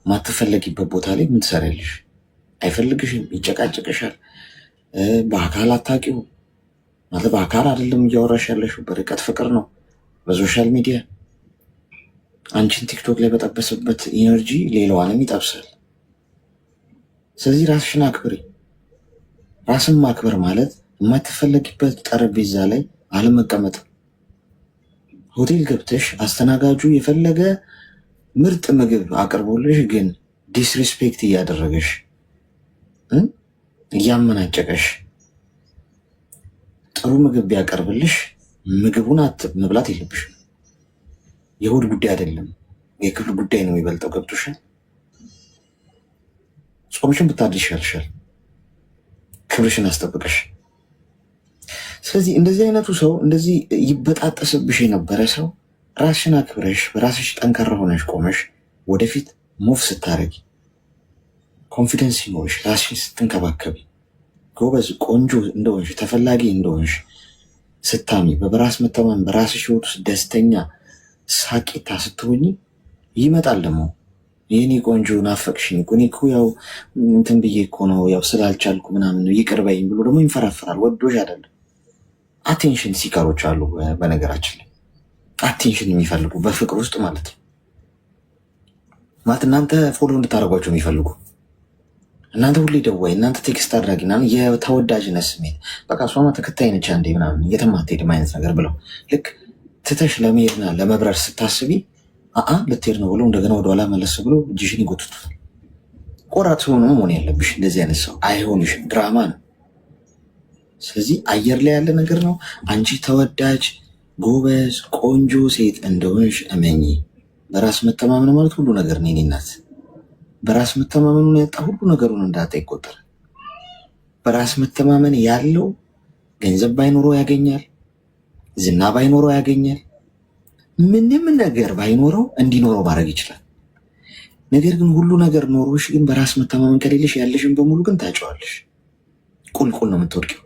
B: ማትፈለጊበት ቦታ ላይ ምን ትሰሪያለሽ? አይፈልግሽም፣ ይጨቃጨቅሻል። በአካል አታውቂው ማለት በአካል አይደለም እያወራሽ ያለሽው፣ በርቀት ፍቅር ነው በሶሻል ሚዲያ። አንቺን ቲክቶክ ላይ በጠበሰበት ኢነርጂ ሌላዋንም ይጠብሳል። ስለዚህ ራስሽን አክብሪ። ራስን ማክበር ማለት የማትፈለጊበት ጠረጴዛ ላይ አለመቀመጥም። ሆቴል ገብተሽ አስተናጋጁ የፈለገ ምርጥ ምግብ አቅርቦልሽ ግን ዲስሪስፔክት እያደረገሽ እያመናጨቀሽ ጥሩ ምግብ ቢያቀርብልሽ ምግቡን መብላት የለብሽም። የሆድ ጉዳይ አይደለም፣ የክብር ጉዳይ ነው የሚበልጠው። ገብቶሻል? ጾምሽን ብታድር ይሻልሻል፣ ክብርሽን አስጠብቀሽ። ስለዚህ እንደዚህ አይነቱ ሰው እንደዚህ ይበጣጠስብሽ የነበረ ሰው ራስሽን አክብረሽ በራስሽ ጠንካራ ሆነሽ ቆመሽ ወደፊት ሙቭ ስታረጊ ኮንፊደንስ ሲኖርሽ ራስሽን ስትንከባከቢ ጎበዝ ቆንጆ እንደሆንሽ ተፈላጊ እንደሆንሽ ስታሚ በራስ መተማመን በራስሽ ህይወት ውስጥ ደስተኛ ሳቂታ ስትሆኚ ይመጣል ደግሞ የኔ ቆንጆ ናፈቅሽኝ እኮ እኔ እኮ ያው እንትን ብዬ እኮ ነው ያው ስላልቻልኩ ምናምን ይቅር በይኝ ብሎ ደግሞ ይንፈራፈራል። ወዶሽ አይደለም። አቴንሽን ሲከሮች አሉ በነገራችን ላይ አቴንሽን የሚፈልጉ በፍቅር ውስጥ ማለት ነው። ማለት እናንተ ፎሎ እንድታደርጓቸው የሚፈልጉ እናንተ ሁሌ ደዋይ እናንተ ቴክስት አድራጊ ምናምን የተወዳጅነት ስሜት በቃ እሷማ ተከታይ ነች አንዴ ምናምን የትም አትሄድም አይነት ነገር ብለው ልክ ትተሽ ለመሄድና ለመብረር ስታስቢ ልትሄድ ነው ብለው እንደገና ወደኋላ መለስ ብሎ እጅሽን ይጎትቱታል። ቆራጥ ሲሆኑ መሆን ያለብሽ እንደዚህ አይነት ሰው አይሆንሽም። ድራማ ነው። ስለዚህ አየር ላይ ያለ ነገር ነው። አንቺ ተወዳጅ ጎበዝ ቆንጆ ሴት እንደሆንሽ እመኚ። በራስ መተማመን ማለት ሁሉ ነገር ነው። የኔ እናት በራስ መተማመኑን ያጣ ሁሉ ነገሩን እንዳጣ ይቆጠራል። በራስ መተማመን ያለው ገንዘብ ባይኖረው ያገኛል፣ ዝና ባይኖረው ያገኛል፣ ምንም ነገር ባይኖረው እንዲኖረው ማድረግ ይችላል። ነገር ግን ሁሉ ነገር ኖሮሽ ግን በራስ መተማመን ከሌለሽ ያለሽን በሙሉ ግን ታጨዋለሽ። ቁልቁል ነው የምትወድቂው።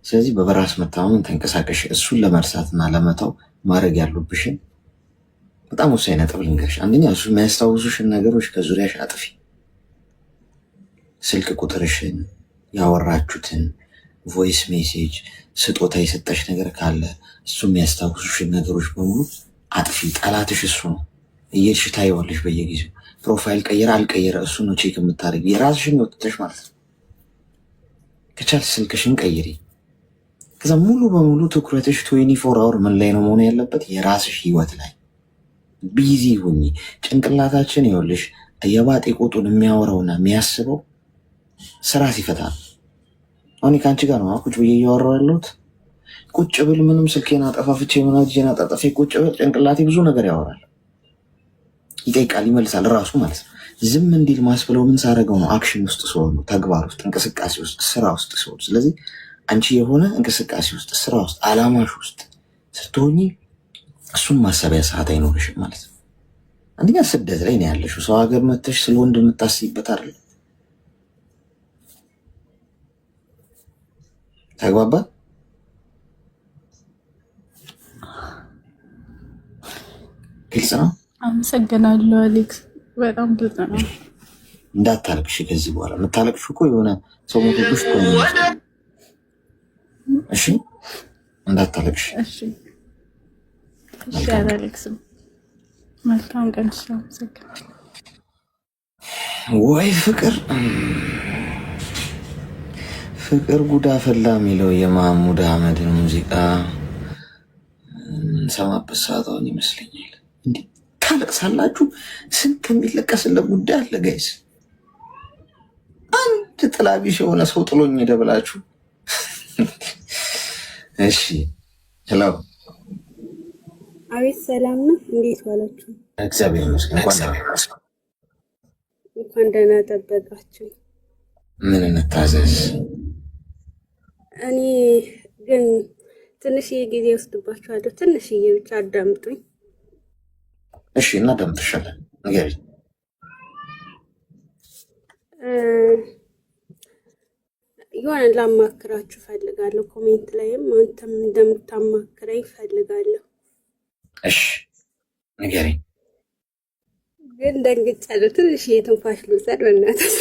B: ስለዚህ በራስ መተማመን ተንቀሳቀሽ። እሱን ለመርሳትና ለመተው ማድረግ ያሉብሽን በጣም ወሳኝ ነጥብ ልንገርሽ። አንደኛ እሱ የሚያስታውሱሽን ነገሮች ከዙሪያሽ አጥፊ። ስልክ ቁጥርሽን፣ ያወራችሁትን ቮይስ ሜሴጅ፣ ስጦታ የሰጠሽ ነገር ካለ እሱ የሚያስታውሱሽን ነገሮች በሙሉ አጥፊ። ጠላትሽ እሱ ነው። እየሄድሽ ታይዋለሽ በየጊዜው ፕሮፋይል ቀየረ አልቀየረ እሱ ነው ቼክ የምታደርጊ። የራስሽን ወጥተሽ ማለት ነው። ከቻልሽ ስልክሽን ቀይሪ። ከዛ ሙሉ በሙሉ ትኩረትሽ 24 አወር ምን ላይ ነው መሆን ያለበት? የራስሽ ህይወት ላይ ቢዚ ሁኚ። ጭንቅላታችን ይኸውልሽ የባጤ ቁጡን የሚያወራውና የሚያስበው ስራ ሲፈታ ነው። አሁን ከአንቺ ጋር ነው ቁጭ ብዬ እያወራሁ ያለሁት። ቁጭ ብል ምንም ስልኬን አጠፋፍቼ ምናጅን አጣጠፌ ቁጭ ብል ጭንቅላቴ ብዙ ነገር ያወራል፣ ይጠይቃል፣ ይመልሳል ራሱ ማለት ነው። ዝም እንዲል ማስብለው ምን ሳደርገው ነው? አክሽን ውስጥ ሲሆን ነው፣ ተግባር ውስጥ፣ እንቅስቃሴ ውስጥ፣ ስራ ውስጥ ሲሆን። ስለዚህ አንቺ የሆነ እንቅስቃሴ ውስጥ፣ ስራ ውስጥ፣ አላማሽ ውስጥ ስትሆኚ እሱን ማሰቢያ ሰዓት አይኖርሽም ማለት ነው። አንደኛ ስደት ላይ ነው ያለሽው። ሰው ሀገር መተሽ ስለ ወንድ የምታስይበት አይደለም። ተግባባ? ግልጽ ነው።
E: አመሰግናለሁ አሌክስ፣ በጣም ግልጽ ነው።
B: እንዳታለቅሽ ከዚህ በኋላ የምታለቅሽ እኮ የሆነ ሰው ሞቶብሽ እኮ ነው። እሺ እንዳታለቅሽ።
E: እሺ እሺ አሌክስም መልካም ቀን። እሺ አመሰግናለሁ።
B: ወይ ፍቅር ፍቅር ጉዳ ፈላ የሚለው የማህሙድ አህመድን ሙዚቃ ሰማበት ሰዓቷን ይመስለኛል። እንዲህ ታለቅሳላችሁ። ስንት የሚለቀስለት ጉዳይ አለ ጋይስ። አንድ ጥላቢሽ የሆነ ሰው ጥሎኝ ሄደ ብላችሁ እሺ። ሄሎ
F: አቤት፣ ሰላም ነው? እንዴት ዋላችሁ?
B: እግዚአብሔር ይመስገን።
F: እንኳን ደህና ጠበቃችሁ።
B: ምን እንታዘዝ?
F: እኔ ግን ትንሽዬ ጊዜ ወስድባችኋለሁ። ትንሽዬ ብቻ አዳምጡኝ
B: እሺ። እናዳምጥሻለን። ንገሪኝ።
F: የሆነ ላማክራችሁ ፈልጋለሁ። ኮሜንት ላይም አንተም እንደምታማክረኝ ፈልጋለሁ።
B: እሺ ንገሪኝ።
F: ግን ደንግጫለሁ። ትንሽዬ ትንፋሽ ልውሰድ በእናትህ።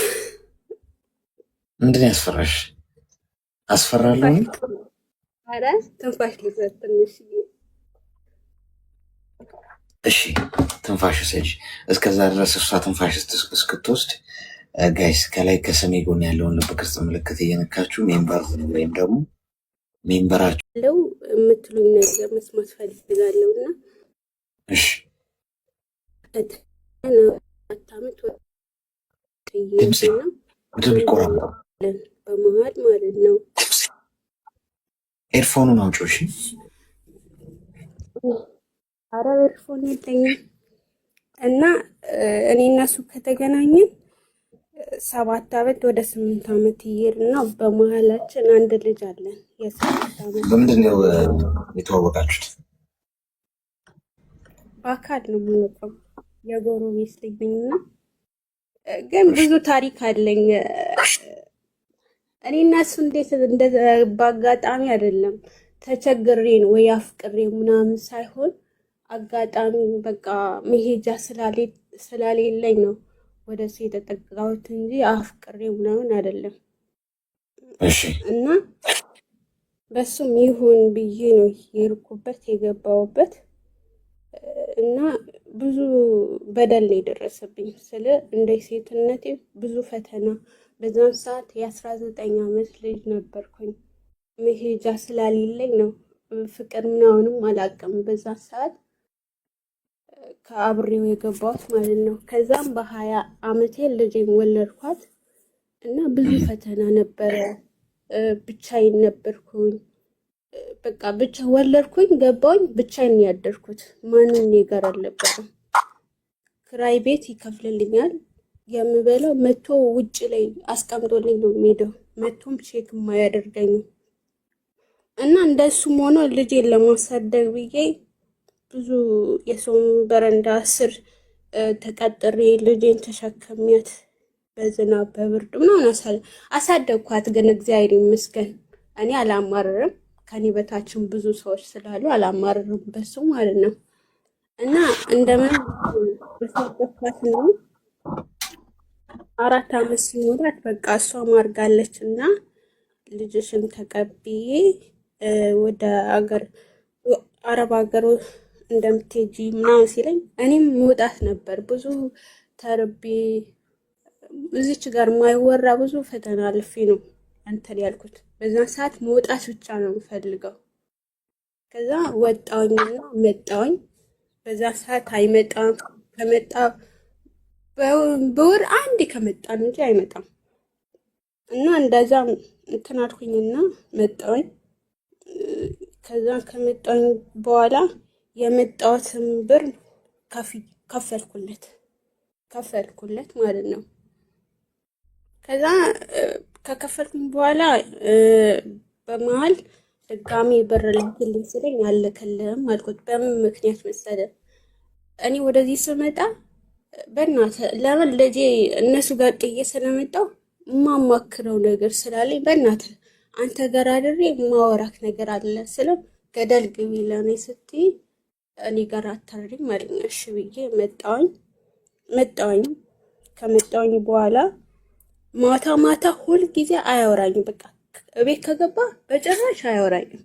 B: ምንድን ያስፈራሽ? አስፈራለሁ።
F: ኧረ ትንፋሽ ልውሰድ ትንሽዬ።
B: እሺ ትንፋሽ ውሰጂ። እስከዛ ድረስ እሷ ትንፋሽ እስክትወስድ ጋይስ ከላይ ከሰሜ ጎን ያለውን ልብ ቅርጽ ምልክት እየነካችሁ ሜምበር ወይም ደግሞ ሜምበራችሁ
F: የምትሉኝ ነገር መስማት ፈልጋለሁ እና
B: እሺ
F: አታምት
B: ይቆራል
F: በመሀል ማለት ነው።
B: ኤርፎኑን አውጪው። እሺ
F: ኧረ ኤርፎን የለኝም። እና እኔ እና እሱ ከተገናኘን 7 ዓመት ወደ 8 ዓመት ይሄድና በመሀላችን አንድ ልጅ አለን። የ7 ዓመት።
B: በምንድን ነው የተዋወቃችሁት?
F: በአካል ነው የምንወቀው። የጎረቤት ልጅ ነኝና ግን ብዙ ታሪክ አለኝ። እኔ እና እሱ እንዴት በአጋጣሚ አይደለም ተቸግሬ ነው ወይ አፍቅሬ ምናምን ሳይሆን አጋጣሚ በቃ መሄጃ ስላሌለኝ ነው ወደ እሱ የተጠጋሁት እንጂ አፍቅሬ ምናምን አይደለም።
B: እሺ
F: እና በሱም ይሁን ብዬ ነው የሄድኩበት የገባሁበት እና ብዙ በደል የደረሰብኝ ስለ እንደ ሴትነቴ ብዙ ፈተና። በዛን ሰዓት የ19 ዓመት ልጅ ነበርኩኝ። መሄጃ ስላሌለኝ ነው ፍቅር ምናምንም አላውቅም። በዛ ሰዓት ከአብሬው የገባሁት ማለት ነው። ከዛም በ20 ዓመቴ ልጄን ወለድኳት እና ብዙ ፈተና ነበረ። ብቻዬን ነበርኩኝ። በቃ ብቻ ወለድኩኝ፣ ገባሁኝ፣ ብቻዬን ያደርኩት። ማንም እኔ ጋር አልነበረም። ክራይ ቤት ይከፍልልኛል። የምበላው መቶ ውጭ ላይ አስቀምጦልኝ ነው የሚሄደው። መቶም ቼክ የማያደርገኝም እና እንደሱም ሆኖ ልጄን ለማሳደግ ብዬ ብዙ የሰው በረንዳ ስር ተቀጥሬ ልጄን ተሸከሚያት በዝናብ በብርድ ምናምን አሳደግኳት። ግን እግዚአብሔር ይመስገን እኔ አላማርርም። ከኔ በታችን ብዙ ሰዎች ስላሉ አላማርርም በሱ ማለት ነው። እና እንደምን አሳደግኳት ነው። 4 ዓመት ሲሞላት በቃ እሷ ማርጋለች እና ልጅሽን ተቀብዬ ወደ አረብ ሀገር እንደምትሄጂ ምናምን ሲለኝ እኔም መውጣት ነበር። ብዙ ተርቤ እዚች ጋር የማይወራ ብዙ ፈተና አልፌ ነው እንትን ያልኩት። በዛ ሰዓት መውጣት ብቻ ነው የምፈልገው። ከዛ ወጣሁኝና መጣሁኝ። በዛ ሰዓት አይመጣም። ከመጣ በወር አንዴ ከመጣ ነው እንጂ አይመጣም። እና እንደዛ እንትን አልኩኝና መጣሁኝ። ከዛ ከመጣሁኝ በኋላ የመጣሁትን ብር ከፈልኩለት ማለት ነው። ከዛ ከከፈልኩኝ በኋላ በመሀል ድጋሚ ብር ልክልኝ ስለኝ አልክልህም አልኩት። በምን ምክንያት መሰለ? እኔ ወደዚህ ስመጣ በእናትህ ለምን ልጄ እነሱ ጋር ጥዬ ስለመጣሁ የማማክረው ነገር ስላለኝ በእናትህ አንተ ጋር አድሬ የማወራክ ነገር አለ ስለው ገደል ግቢ ለእኔ ስትይ እኔ ጋር አታድሪም አለኝ። እሺ ብዬ መጣሁኝ። ከመጣሁኝ በኋላ ማታ ሁልጊዜ አያወራኝም። በቃ እቤት ከገባ በጭራሽ አያወራኝም።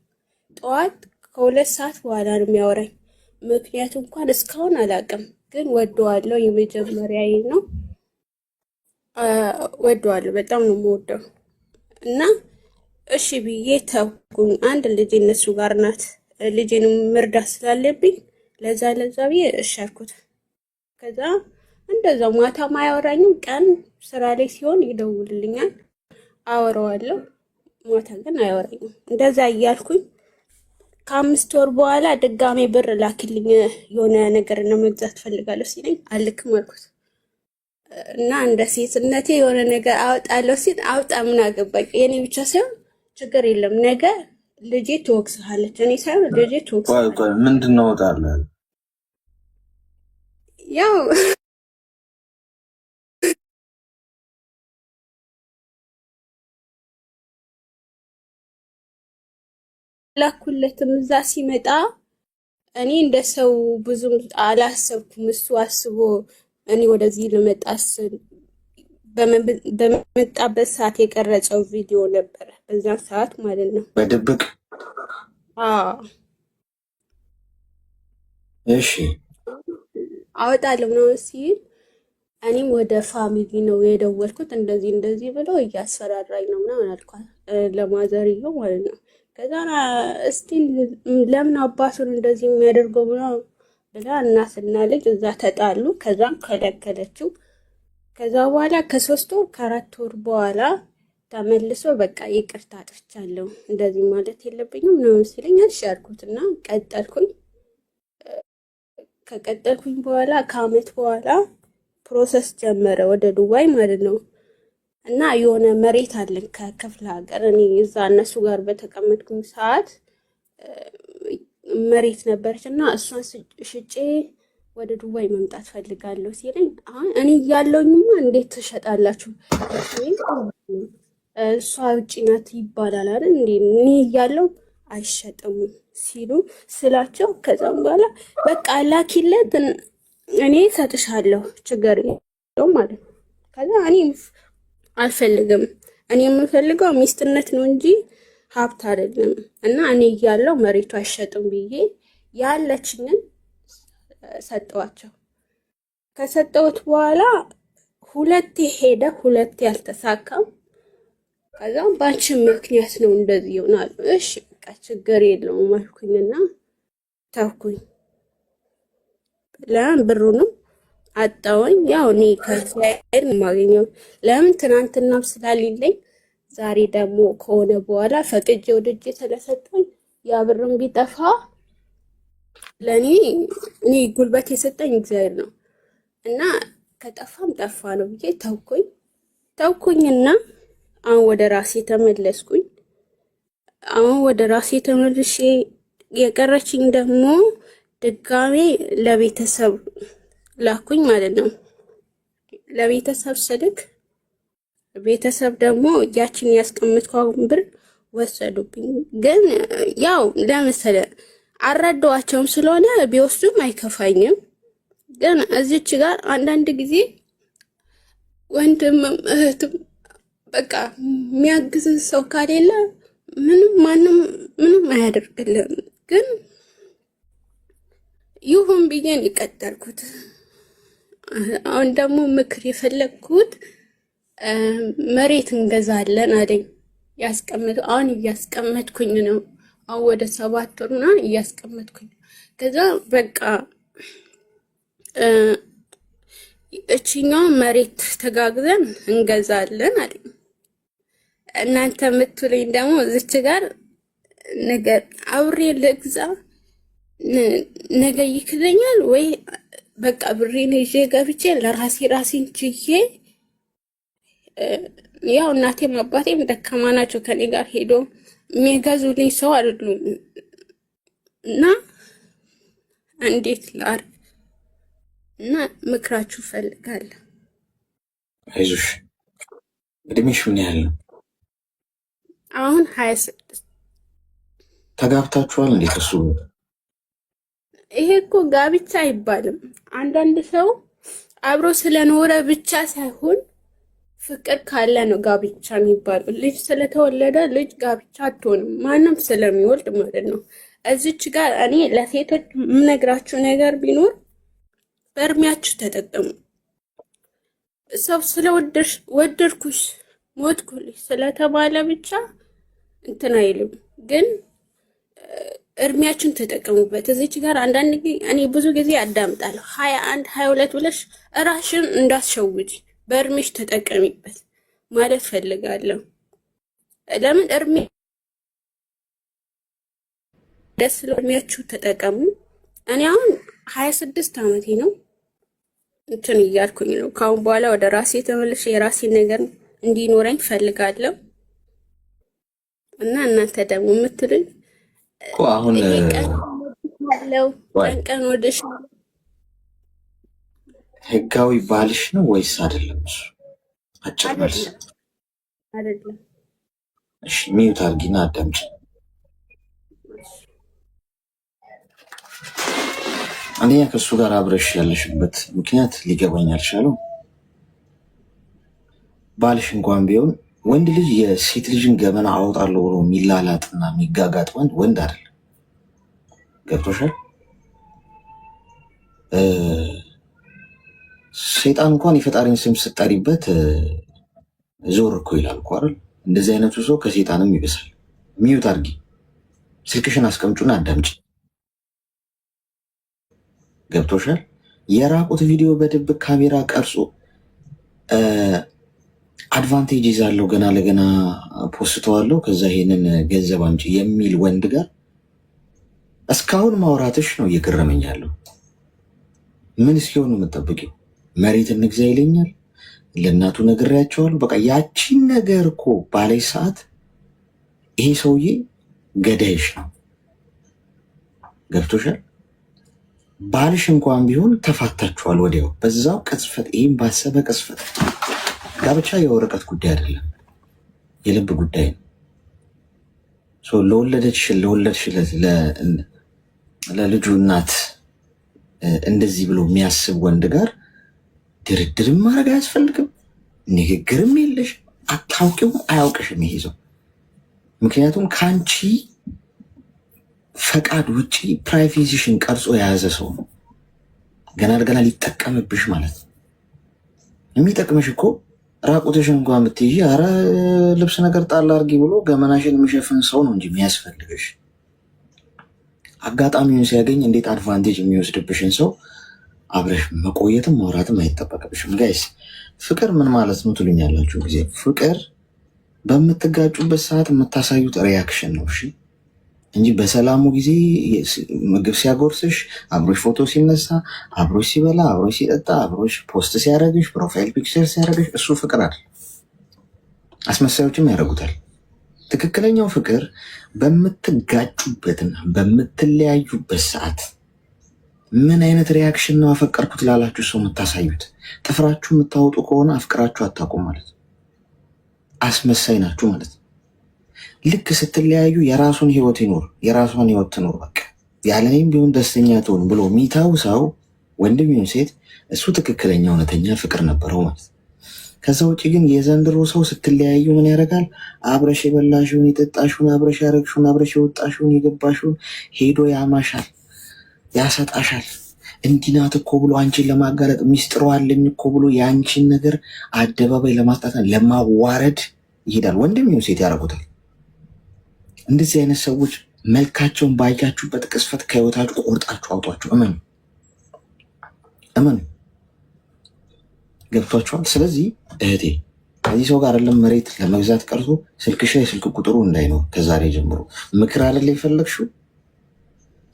F: ጠዋት ከ2 ሰዓት በኋላ ነው የሚያወራኝ። ምክንያቱ እንኳን እስካሁን አላውቅም፣ ግን ወደዋለሁ። የመጀመሪያዬ ነው ወደዋለሁ፣ በጣም ነው የምወደው እና እሺ ብዬ ተውኩኝ። አንድ ልጅ እነሱ ጋር ናት። ልጄንም መርዳት ስላለብኝ ለዛ ብዬ እሺ አልኩት። ከዛ እንደዛው ማታ አያወራኝም፣ ቀን ስራ ላይ ሲሆን ይደውልልኛል፣ አወራዋለሁ። ማታ ግን አያወራኝም። እንደዛ እያልኩኝ ከ5 ወር በኋላ ድጋሜ ብር ላክልኝ የሆነ ነገር ነው መግዛት ፈልጋለሁ ሲለኝ አልክም አልኩት እና እንደ ሴትነቴ የሆነ ነገር አወጣለሁ ሲል አውጣ ምን አገባኝ። የኔ ብቻ ሳይሆን ችግር የለም ነገ ልጄ ትወቅስሃለች፣ እኔ ሳይሆን ልጄ ትወቅስሃለች።
B: ምንድን ነው እወጣለሁ
F: ያው ላኩለትም እዛ ሲመጣ እኔ እንደ ሰው ብዙም አላሰብኩም። እሱ አስቦ እኔ ወደዚህ ልመጣ ስል በመጣበት ሰዓት የቀረጸው ቪዲዮ ነበረ፣ በዛን ሰዓት ማለት ነው
B: በድብቅ። እሺ
F: አወጣለሁ ነው ሲል እኔም ወደ ፋሚሊ ነው የደወልኩት፣ እንደዚህ ብሎ እያስፈራራኝ ነው ምናምን አልኳት፣ ለማዘርየው ማለት ነው። ከዛ እስቲ ለምን አባቱን እንደዚህ የሚያደርገው ብላ እናትና ልጅ እዛ ተጣሉ። ከዛም ከለከለችው። ከዛ በኋላ ከ3 ወር ከ4 ወር በኋላ ተመልሶ በቃ ይቅርታ አጥፍቻለሁ እንደዚህ ማለት የለብኝም ነው ሲለኝ እሺ አልኩትና ቀጠልኩኝ። ከቀጠልኩኝ በኋላ ከአመት በኋላ ፕሮሰስ ጀመረ ወደ ዱባይ ማለት ነው። እና የሆነ መሬት አለን ከክፍለ ሀገር፣ እኔ እዛ እነሱ ጋር በተቀመጥኩኝ ሰዓት መሬት ነበረች እና እሷን ሽጬ ወደ ዱባይ መምጣት ፈልጋለሁ ሲለኝ እኔ እያለሁኝማ እንዴት ትሸጣላችሁ? እሷ ውጪ ናት ይባላል አይደል እንዴ? እኔ እያለሁ አይሸጥም ሲሉ ስላቸው፣ ከዛም በኋላ በቃ ላኪለት እኔ ሰጥሻለሁ ችግር የለውም ማለት ነው። ከዛ እኔ አልፈልግም፣ እኔ የምፈልገው ሚስትነት ነው እንጂ ሀብት አይደለም። እና እኔ እያለሁ መሬቱ አይሸጥም ብዬ ያለችኝን ሰጠዋቸው። ከሰጠሁት በኋላ 2 ሄደ፣ 2 አልተሳካም። ከዛም ባንቺ ምክንያት ነው እንደዚህ ይሆናል። እሺ በቃ ችግር የለውም አልኩኝና ተውኩኝ። ለምን ብሩንም አጣወኝ። ያው እኔ ከእግዚአብሔር የማገኘው ለምን ትናንትናም ስላልለኝ ዛሬ ደግሞ ከሆነ በኋላ ፈቅጄ ወደጄ ስለሰጠኝ ያ ብርም ቢጠፋ ለኔ እኔ ጉልበት የሰጠኝ እግዚአብሔር ነው እና ከጠፋም ጠፋ ነው ብዬ ተውኩኝና አሁን ወደ ራሴ ተመለስኩኝ። አሁን ወደ ራሴ ተመልሼ የቀረችኝ ደግሞ ድጋሜ ለቤተሰብ ላኩኝ ማለት ነው። ለቤተሰብ ስልክ ቤተሰብ ደግሞ ያችን ያስቀምጥኳውን ብር ወሰዱብኝ። ግን ያው ለምሳሌ አልረዳኋቸውም ስለሆነ ቢወስዱም አይከፋኝም። ግን እዚች ጋር አንዳንድ ጊዜ ወንድምም እህትም በቃ የሚያግዝ ሰው ካሌለ ማንም ምንም አያደርግልም። ግን ይሁን ብዬን የቀጠልኩት። አሁን ደግሞ ምክር የፈለግኩት መሬት እንገዛለን አለኝ። አሁን እያስቀመጥኩኝ ነው። አሁን ወደ 7 ወርና እያስቀመጥኩኝ። ከዛ በቃ እቺኛው መሬት ተጋግዘን እንገዛለን አለኝ። እናንተ የምትሉኝ ደግሞ እዚች ጋር ነገር አብሬ ልግዛ ነገ ይክለኛል ወይ በቃ ብሬን ይዤ ገብቼ ራሴን ችዬ ያው እናቴም አባቴም ደካማ ናቸው። ከኔ ጋር ሄዶ የሚገዙልኝ ሰው አይደሉም እና እንዴት ላድርግ እና ምክራችሁ ፈልጋለሁ።
B: አይዞሽ። እድሜሽ ምን ያህል ነው?
F: አሁን 26።
B: ተጋብታችኋል እንዴ? ከሱ
F: ይሄ እኮ ጋብቻ አይባልም። አንዳንድ ሰው አብሮ ስለኖረ ብቻ ሳይሆን ፍቅር ካለ ነው ጋብቻ የሚባለው። ልጅ ስለተወለደ ልጅ ጋብቻ አትሆንም፣ ማንም ስለሚወልድ ማለት ነው። እዚች ጋር እኔ ለሴቶች የምነግራችሁ ነገር ቢኖር በእድሜያችሁ ተጠቀሙ። ሰው ወደድኩሽ ሞትኩልሽ ስለተባለ ብቻ እንትን አይልም። ግን እድሜያችን ተጠቀሙበት። እዚች ጋር አንዳንድ ጊዜ እኔ ብዙ ጊዜ አዳምጣለሁ 21 22 ብለሽ ራሽን እንዳትሸውጂ በእድሜሽ ተጠቀሚበት ማለት ፈልጋለሁ። ለምን እድሜ ደስ ለእድሜያችሁ ተጠቀሙ። እኔ አሁን 26 ዓመቴ ነው። እንትን እያልኩኝ ነው። ካሁን በኋላ ወደ ራሴ ተመልሼ የራሴን ነገር እንዲኖረኝ ፈልጋለሁ እና እናንተ ደግሞ የምትሉኝ
B: እኮ አሁን
F: ቀን ወደሽ
B: ህጋዊ ባልሽ ነው ወይስ አይደለም? እሱ አጭር መልስ
F: አይደለም።
B: እሺ ሚዩት አድርጊና አዳምጪ። አንደኛ ከእሱ ጋር አብረሽ ያለሽበት ምክንያት ሊገባኝ አልቻለው። ባልሽ እንኳን ቢሆን ወንድ ልጅ የሴት ልጅን ገመና አወጣለሁ ብሎ የሚላላጥና የሚጋጋጥ ወንድ አይደለም። ገብቶሻል? ሰይጣን እንኳን የፈጣሪን ስም ስጠሪበት ዞር እኮ ይላል እኮ አይደል? እንደዚህ አይነቱ ሰው ከሰይጣንም ይበሳል። ሚዩት አድርጊ፣ ስልክሽን አስቀምጩና አዳምጪ። ገብቶሻል? የራቁት ቪዲዮ በድብቅ ካሜራ ቀርጾ አድቫንቴጅ ይዛለሁ ገና ለገና ፖስተዋለሁ ከዛ ይሄንን ገንዘብ አምጪ የሚል ወንድ ጋር እስካሁን ማውራትሽ ነው እየገረመኝ ያለው። ምን እስኪሆን ነው የምጠብቂው? መሬት እንግዛ ይለኛል፣ ለእናቱ ነግሬያቸዋለሁ። በቃ ያቺን ነገር እኮ ባላይ ሰዓት ይሄ ሰውዬ ገዳይሽ ነው። ገብቶሻል? ባልሽ እንኳን ቢሆን ተፋታችኋል ወዲያው በዛው ቅጽፈት። ይህም ባሰበ ቅጽፈት። ጋብቻ የወረቀት ጉዳይ አይደለም፣ የልብ ጉዳይ ነው። ለወለድሽለት ለልጁ እናት እንደዚህ ብሎ የሚያስብ ወንድ ጋር ድርድርም ማድረግ አያስፈልግም፣ ንግግርም የለሽ። አታውቂውም፣ አያውቅሽም ይሄ ሰው። ምክንያቱም ከአንቺ ፈቃድ ውጪ ፕራይቬሲሽን ቀርጾ የያዘ ሰው ነው። ገና ለገና ሊጠቀምብሽ ማለት ነው። የሚጠቅምሽ እኮ ራቁትሽን እንኳን ብትይዢ አረ ልብስ ነገር ጣል አድርጊ ብሎ ገመናሽን የሚሸፍን ሰው ነው እንጂ የሚያስፈልግሽ። አጋጣሚውን ሲያገኝ እንዴት አድቫንቴጅ የሚወስድብሽን ሰው አብረሽ መቆየትም ማውራትም አይጠበቅብሽም። ጋይስ ፍቅር ምን ማለት ነው ትሉኛላችሁ ጊዜ። ፍቅር በምትጋጩበት ሰዓት የምታሳዩት ሪያክሽን ነው እሺ፣ እንጂ በሰላሙ ጊዜ ምግብ ሲያጎርስሽ፣ አብሮሽ ፎቶ ሲነሳ፣ አብሮሽ ሲበላ፣ አብሮሽ ሲጠጣ፣ አብሮሽ ፖስት ሲያደርግሽ፣ ፕሮፋይል ፒክቸር ሲያደርግሽ፣ እሱ ፍቅር አይደል። አስመሳዮችም ያደርጉታል። ትክክለኛው ፍቅር በምትጋጩበትና በምትለያዩበት ሰዓት ምን አይነት ሪያክሽን ነው አፈቀርኩት ላላችሁ ሰው የምታሳዩት? ጥፍራችሁ የምታወጡ ከሆነ አፍቅራችሁ አታውቁም ማለት ነው። አስመሳይ ናችሁ ማለት ነው። ልክ ስትለያዩ የራሱን ህይወት ይኖር፣ የራሷን ህይወት ትኖር፣ በቃ ያለኔም ቢሆን ደስተኛ ትሆን ብሎ ሚታው ሰው ወንድም ይሁን ሴት፣ እሱ ትክክለኛ እውነተኛ ፍቅር ነበረው ማለት ነው። ከዛ ውጭ ግን የዘንድሮ ሰው ስትለያዩ ምን ያደርጋል? አብረሽ የበላሽውን የጠጣሽውን፣ አብረሽ ያረግሽውን፣ አብረሽ የወጣሽውን የገባሽውን ሄዶ ያማሻል፣ ያሰጣሻል። እንዲናት እኮ ብሎ አንቺን ለማጋለጥ ሚስጥሩ አለኝ እኮ ብሎ የአንቺን ነገር አደባባይ ለማስጣት ለማዋረድ ይሄዳል። ወንድም ይሁን ሴት ያደርጉታል። እንደዚህ አይነት ሰዎች መልካቸውን ባያችሁበት ቅስፈት ከህይወታችሁ ቆርጣችሁ አውጧቸው። እመኑ እመኑ። ገብቷችኋል? ስለዚህ እህቴ ከዚህ ሰው ጋር አይደለም መሬት ለመግዛት ቀርቶ ስልክሽ ላይ ስልክ ቁጥሩ እንዳይኖር ከዛሬ ጀምሮ ምክር አይደለ የፈለግሽው፣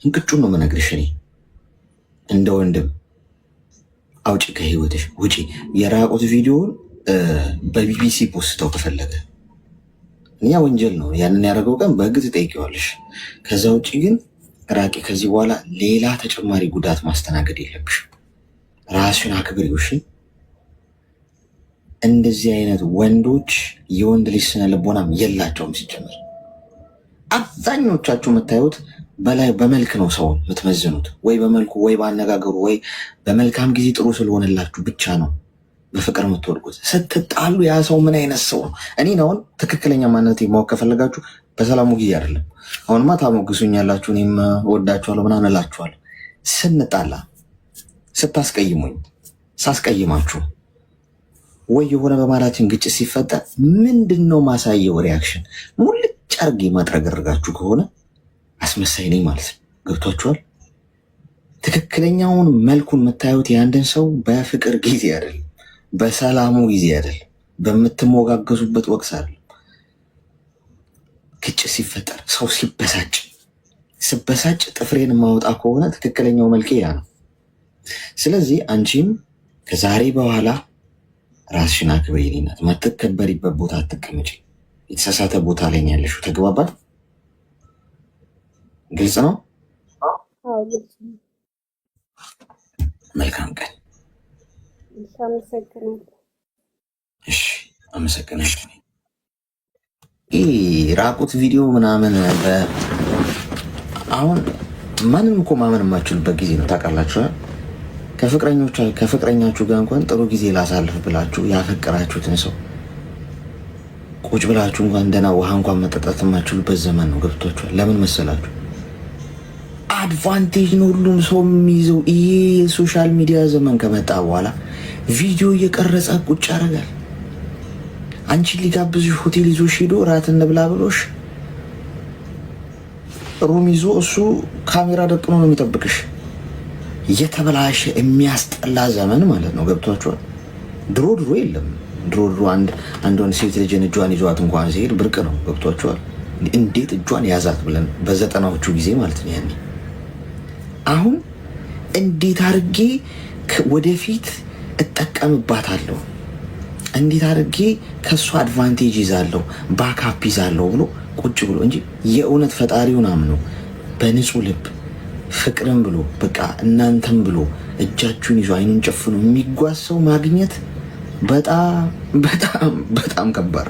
B: እንቅጩን ነው የምነግርሽ። እኔ እንደ ወንድም አውጪ፣ ከህይወትሽ ውጪ። የራቁት ቪዲዮውን በቢቢሲ ፖስተው ከፈለገ እኛ ወንጀል ነው ያንን ያደረገው ቀን በህግ ትጠይቂዋለሽ። ከዛ ውጭ ግን ራቂ። ከዚህ በኋላ ሌላ ተጨማሪ ጉዳት ማስተናገድ የለብሽም። ራስሽን አክብሪው። እሺ? እንደዚህ አይነት ወንዶች የወንድ ልጅ ስነ ልቦናም የላቸውም ሲጀምር። አብዛኞቻችሁ የምታዩት በላይ በመልክ ነው ሰውን የምትመዝኑት፣ ወይ በመልኩ ወይ በአነጋገሩ ወይ በመልካም ጊዜ ጥሩ ስለሆነላችሁ ብቻ ነው በፍቅር የምትወድቁት። ስትጣሉ ያ ሰው ምን አይነት ሰው ነው? እኔን አሁን ትክክለኛ ማንነት ማወቅ ከፈለጋችሁ በሰላሙ ጊዜ አይደለም። አሁንማ ታሞግሱኛላችሁ፣ እኔም ወዳችኋለሁ ምናምን እላችኋለሁ። ስንጣላ፣ ስታስቀይሙኝ፣ ሳስቀይማችሁ ወይ የሆነ በማላችን ግጭት ሲፈጠር ምንድነው ማሳየው ሪያክሽን? ሙልጭ አርጌ ማጥረገርጋችሁ ከሆነ አስመሳይ ነኝ ማለት ነው። ገብቷችኋል? ትክክለኛውን መልኩን የምታዩት የአንድን ሰው በፍቅር ጊዜ አይደለም፣ በሰላሙ ጊዜ አይደለም፣ በምትሞጋገዙበት ወቅት አይደለም። ግጭት ሲፈጠር ሰው ስበሳጭ ጥፍሬን ማውጣ ከሆነ ትክክለኛው መልክ ያ ነው። ስለዚህ አንቺም ከዛሬ በኋላ ራስሽን አክብሪ። ናት ማትከበሪበት ቦታ አትቀመጪ። የተሳሳተ ቦታ ላይ ነው ያለሽው። ተግባባል? ግልጽ ነው? መልካም ቀን። እሺ፣ አመሰግናለሁ። ይህ ራቁት ቪዲዮ ምናምን አሁን ማንም እኮ ማመን የማችሉበት ጊዜ ነው። ታውቃላችሁ፣ ከፍቅረኛችሁ ጋር እንኳን ጥሩ ጊዜ ላሳልፍ ብላችሁ ያፈቀራችሁትን ሰው ቁጭ ብላችሁ እንኳን ደህና ውሃ እንኳን መጠጣት የማችሉበት ዘመን ነው። ገብቷችኋል? ለምን መሰላችሁ? አድቫንቴጅ ነው ሁሉም ሰው የሚይዘው። ይሄ የሶሻል ሚዲያ ዘመን ከመጣ በኋላ ቪዲዮ እየቀረጸ ቁጭ ያደርጋል። አንቺን ሊጋብዝሽ ሆቴል ይዞሽ ሄዶ እራት እንብላ ብሎሽ ሩም ይዞ እሱ ካሜራ ደቅኖ ነው የሚጠብቅሽ። እየተበላሸ የሚያስጠላ ዘመን ማለት ነው። ገብቷችኋል? ድሮ የለም። ድሮ አንድ ወንድ ሴት ልጅን እጇን ይዟት እንኳን ሲሄድ ብርቅ ነው። ገብቷችኋል? እንዴት እጇን ያዛት ብለን በዘጠናዎቹ ጊዜ ማለት ነው ያኔ። አሁን እንዴት አድርጌ ወደፊት እጠቀምባታለሁ፣ እንዴት አድርጌ ከእሱ አድቫንቴጅ ይዛለሁ፣ ባካፕ ይዛለሁ ብሎ ቁጭ ብሎ እንጂ የእውነት ፈጣሪውን አምኖ በንጹህ ልብ ፍቅርን ብሎ በቃ እናንተም ብሎ እጃችሁን ይዞ አይኑን ጨፍኖ የሚጓዝ ሰው ማግኘት በጣም ከባድ።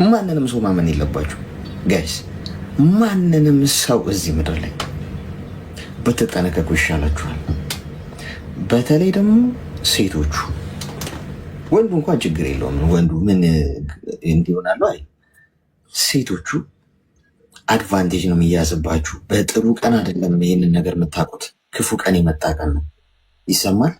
B: ማንንም ሰው ማመን የለባችሁ ጋይስ። ማንንም ሰው እዚህ ምድር ላይ በተጠነቀቁ ይሻላችኋል። በተለይ ደግሞ ሴቶቹ። ወንዱ እንኳን ችግር የለውም፣ ወንዱ ምን እንዲሆናሉ አይ። ሴቶቹ አድቫንቴጅ ነው የሚያዝባችሁ። በጥሩ ቀን አይደለም ይህንን ነገር የምታውቁት፣ ክፉ ቀን የመጣ ቀን ነው። ይሰማል።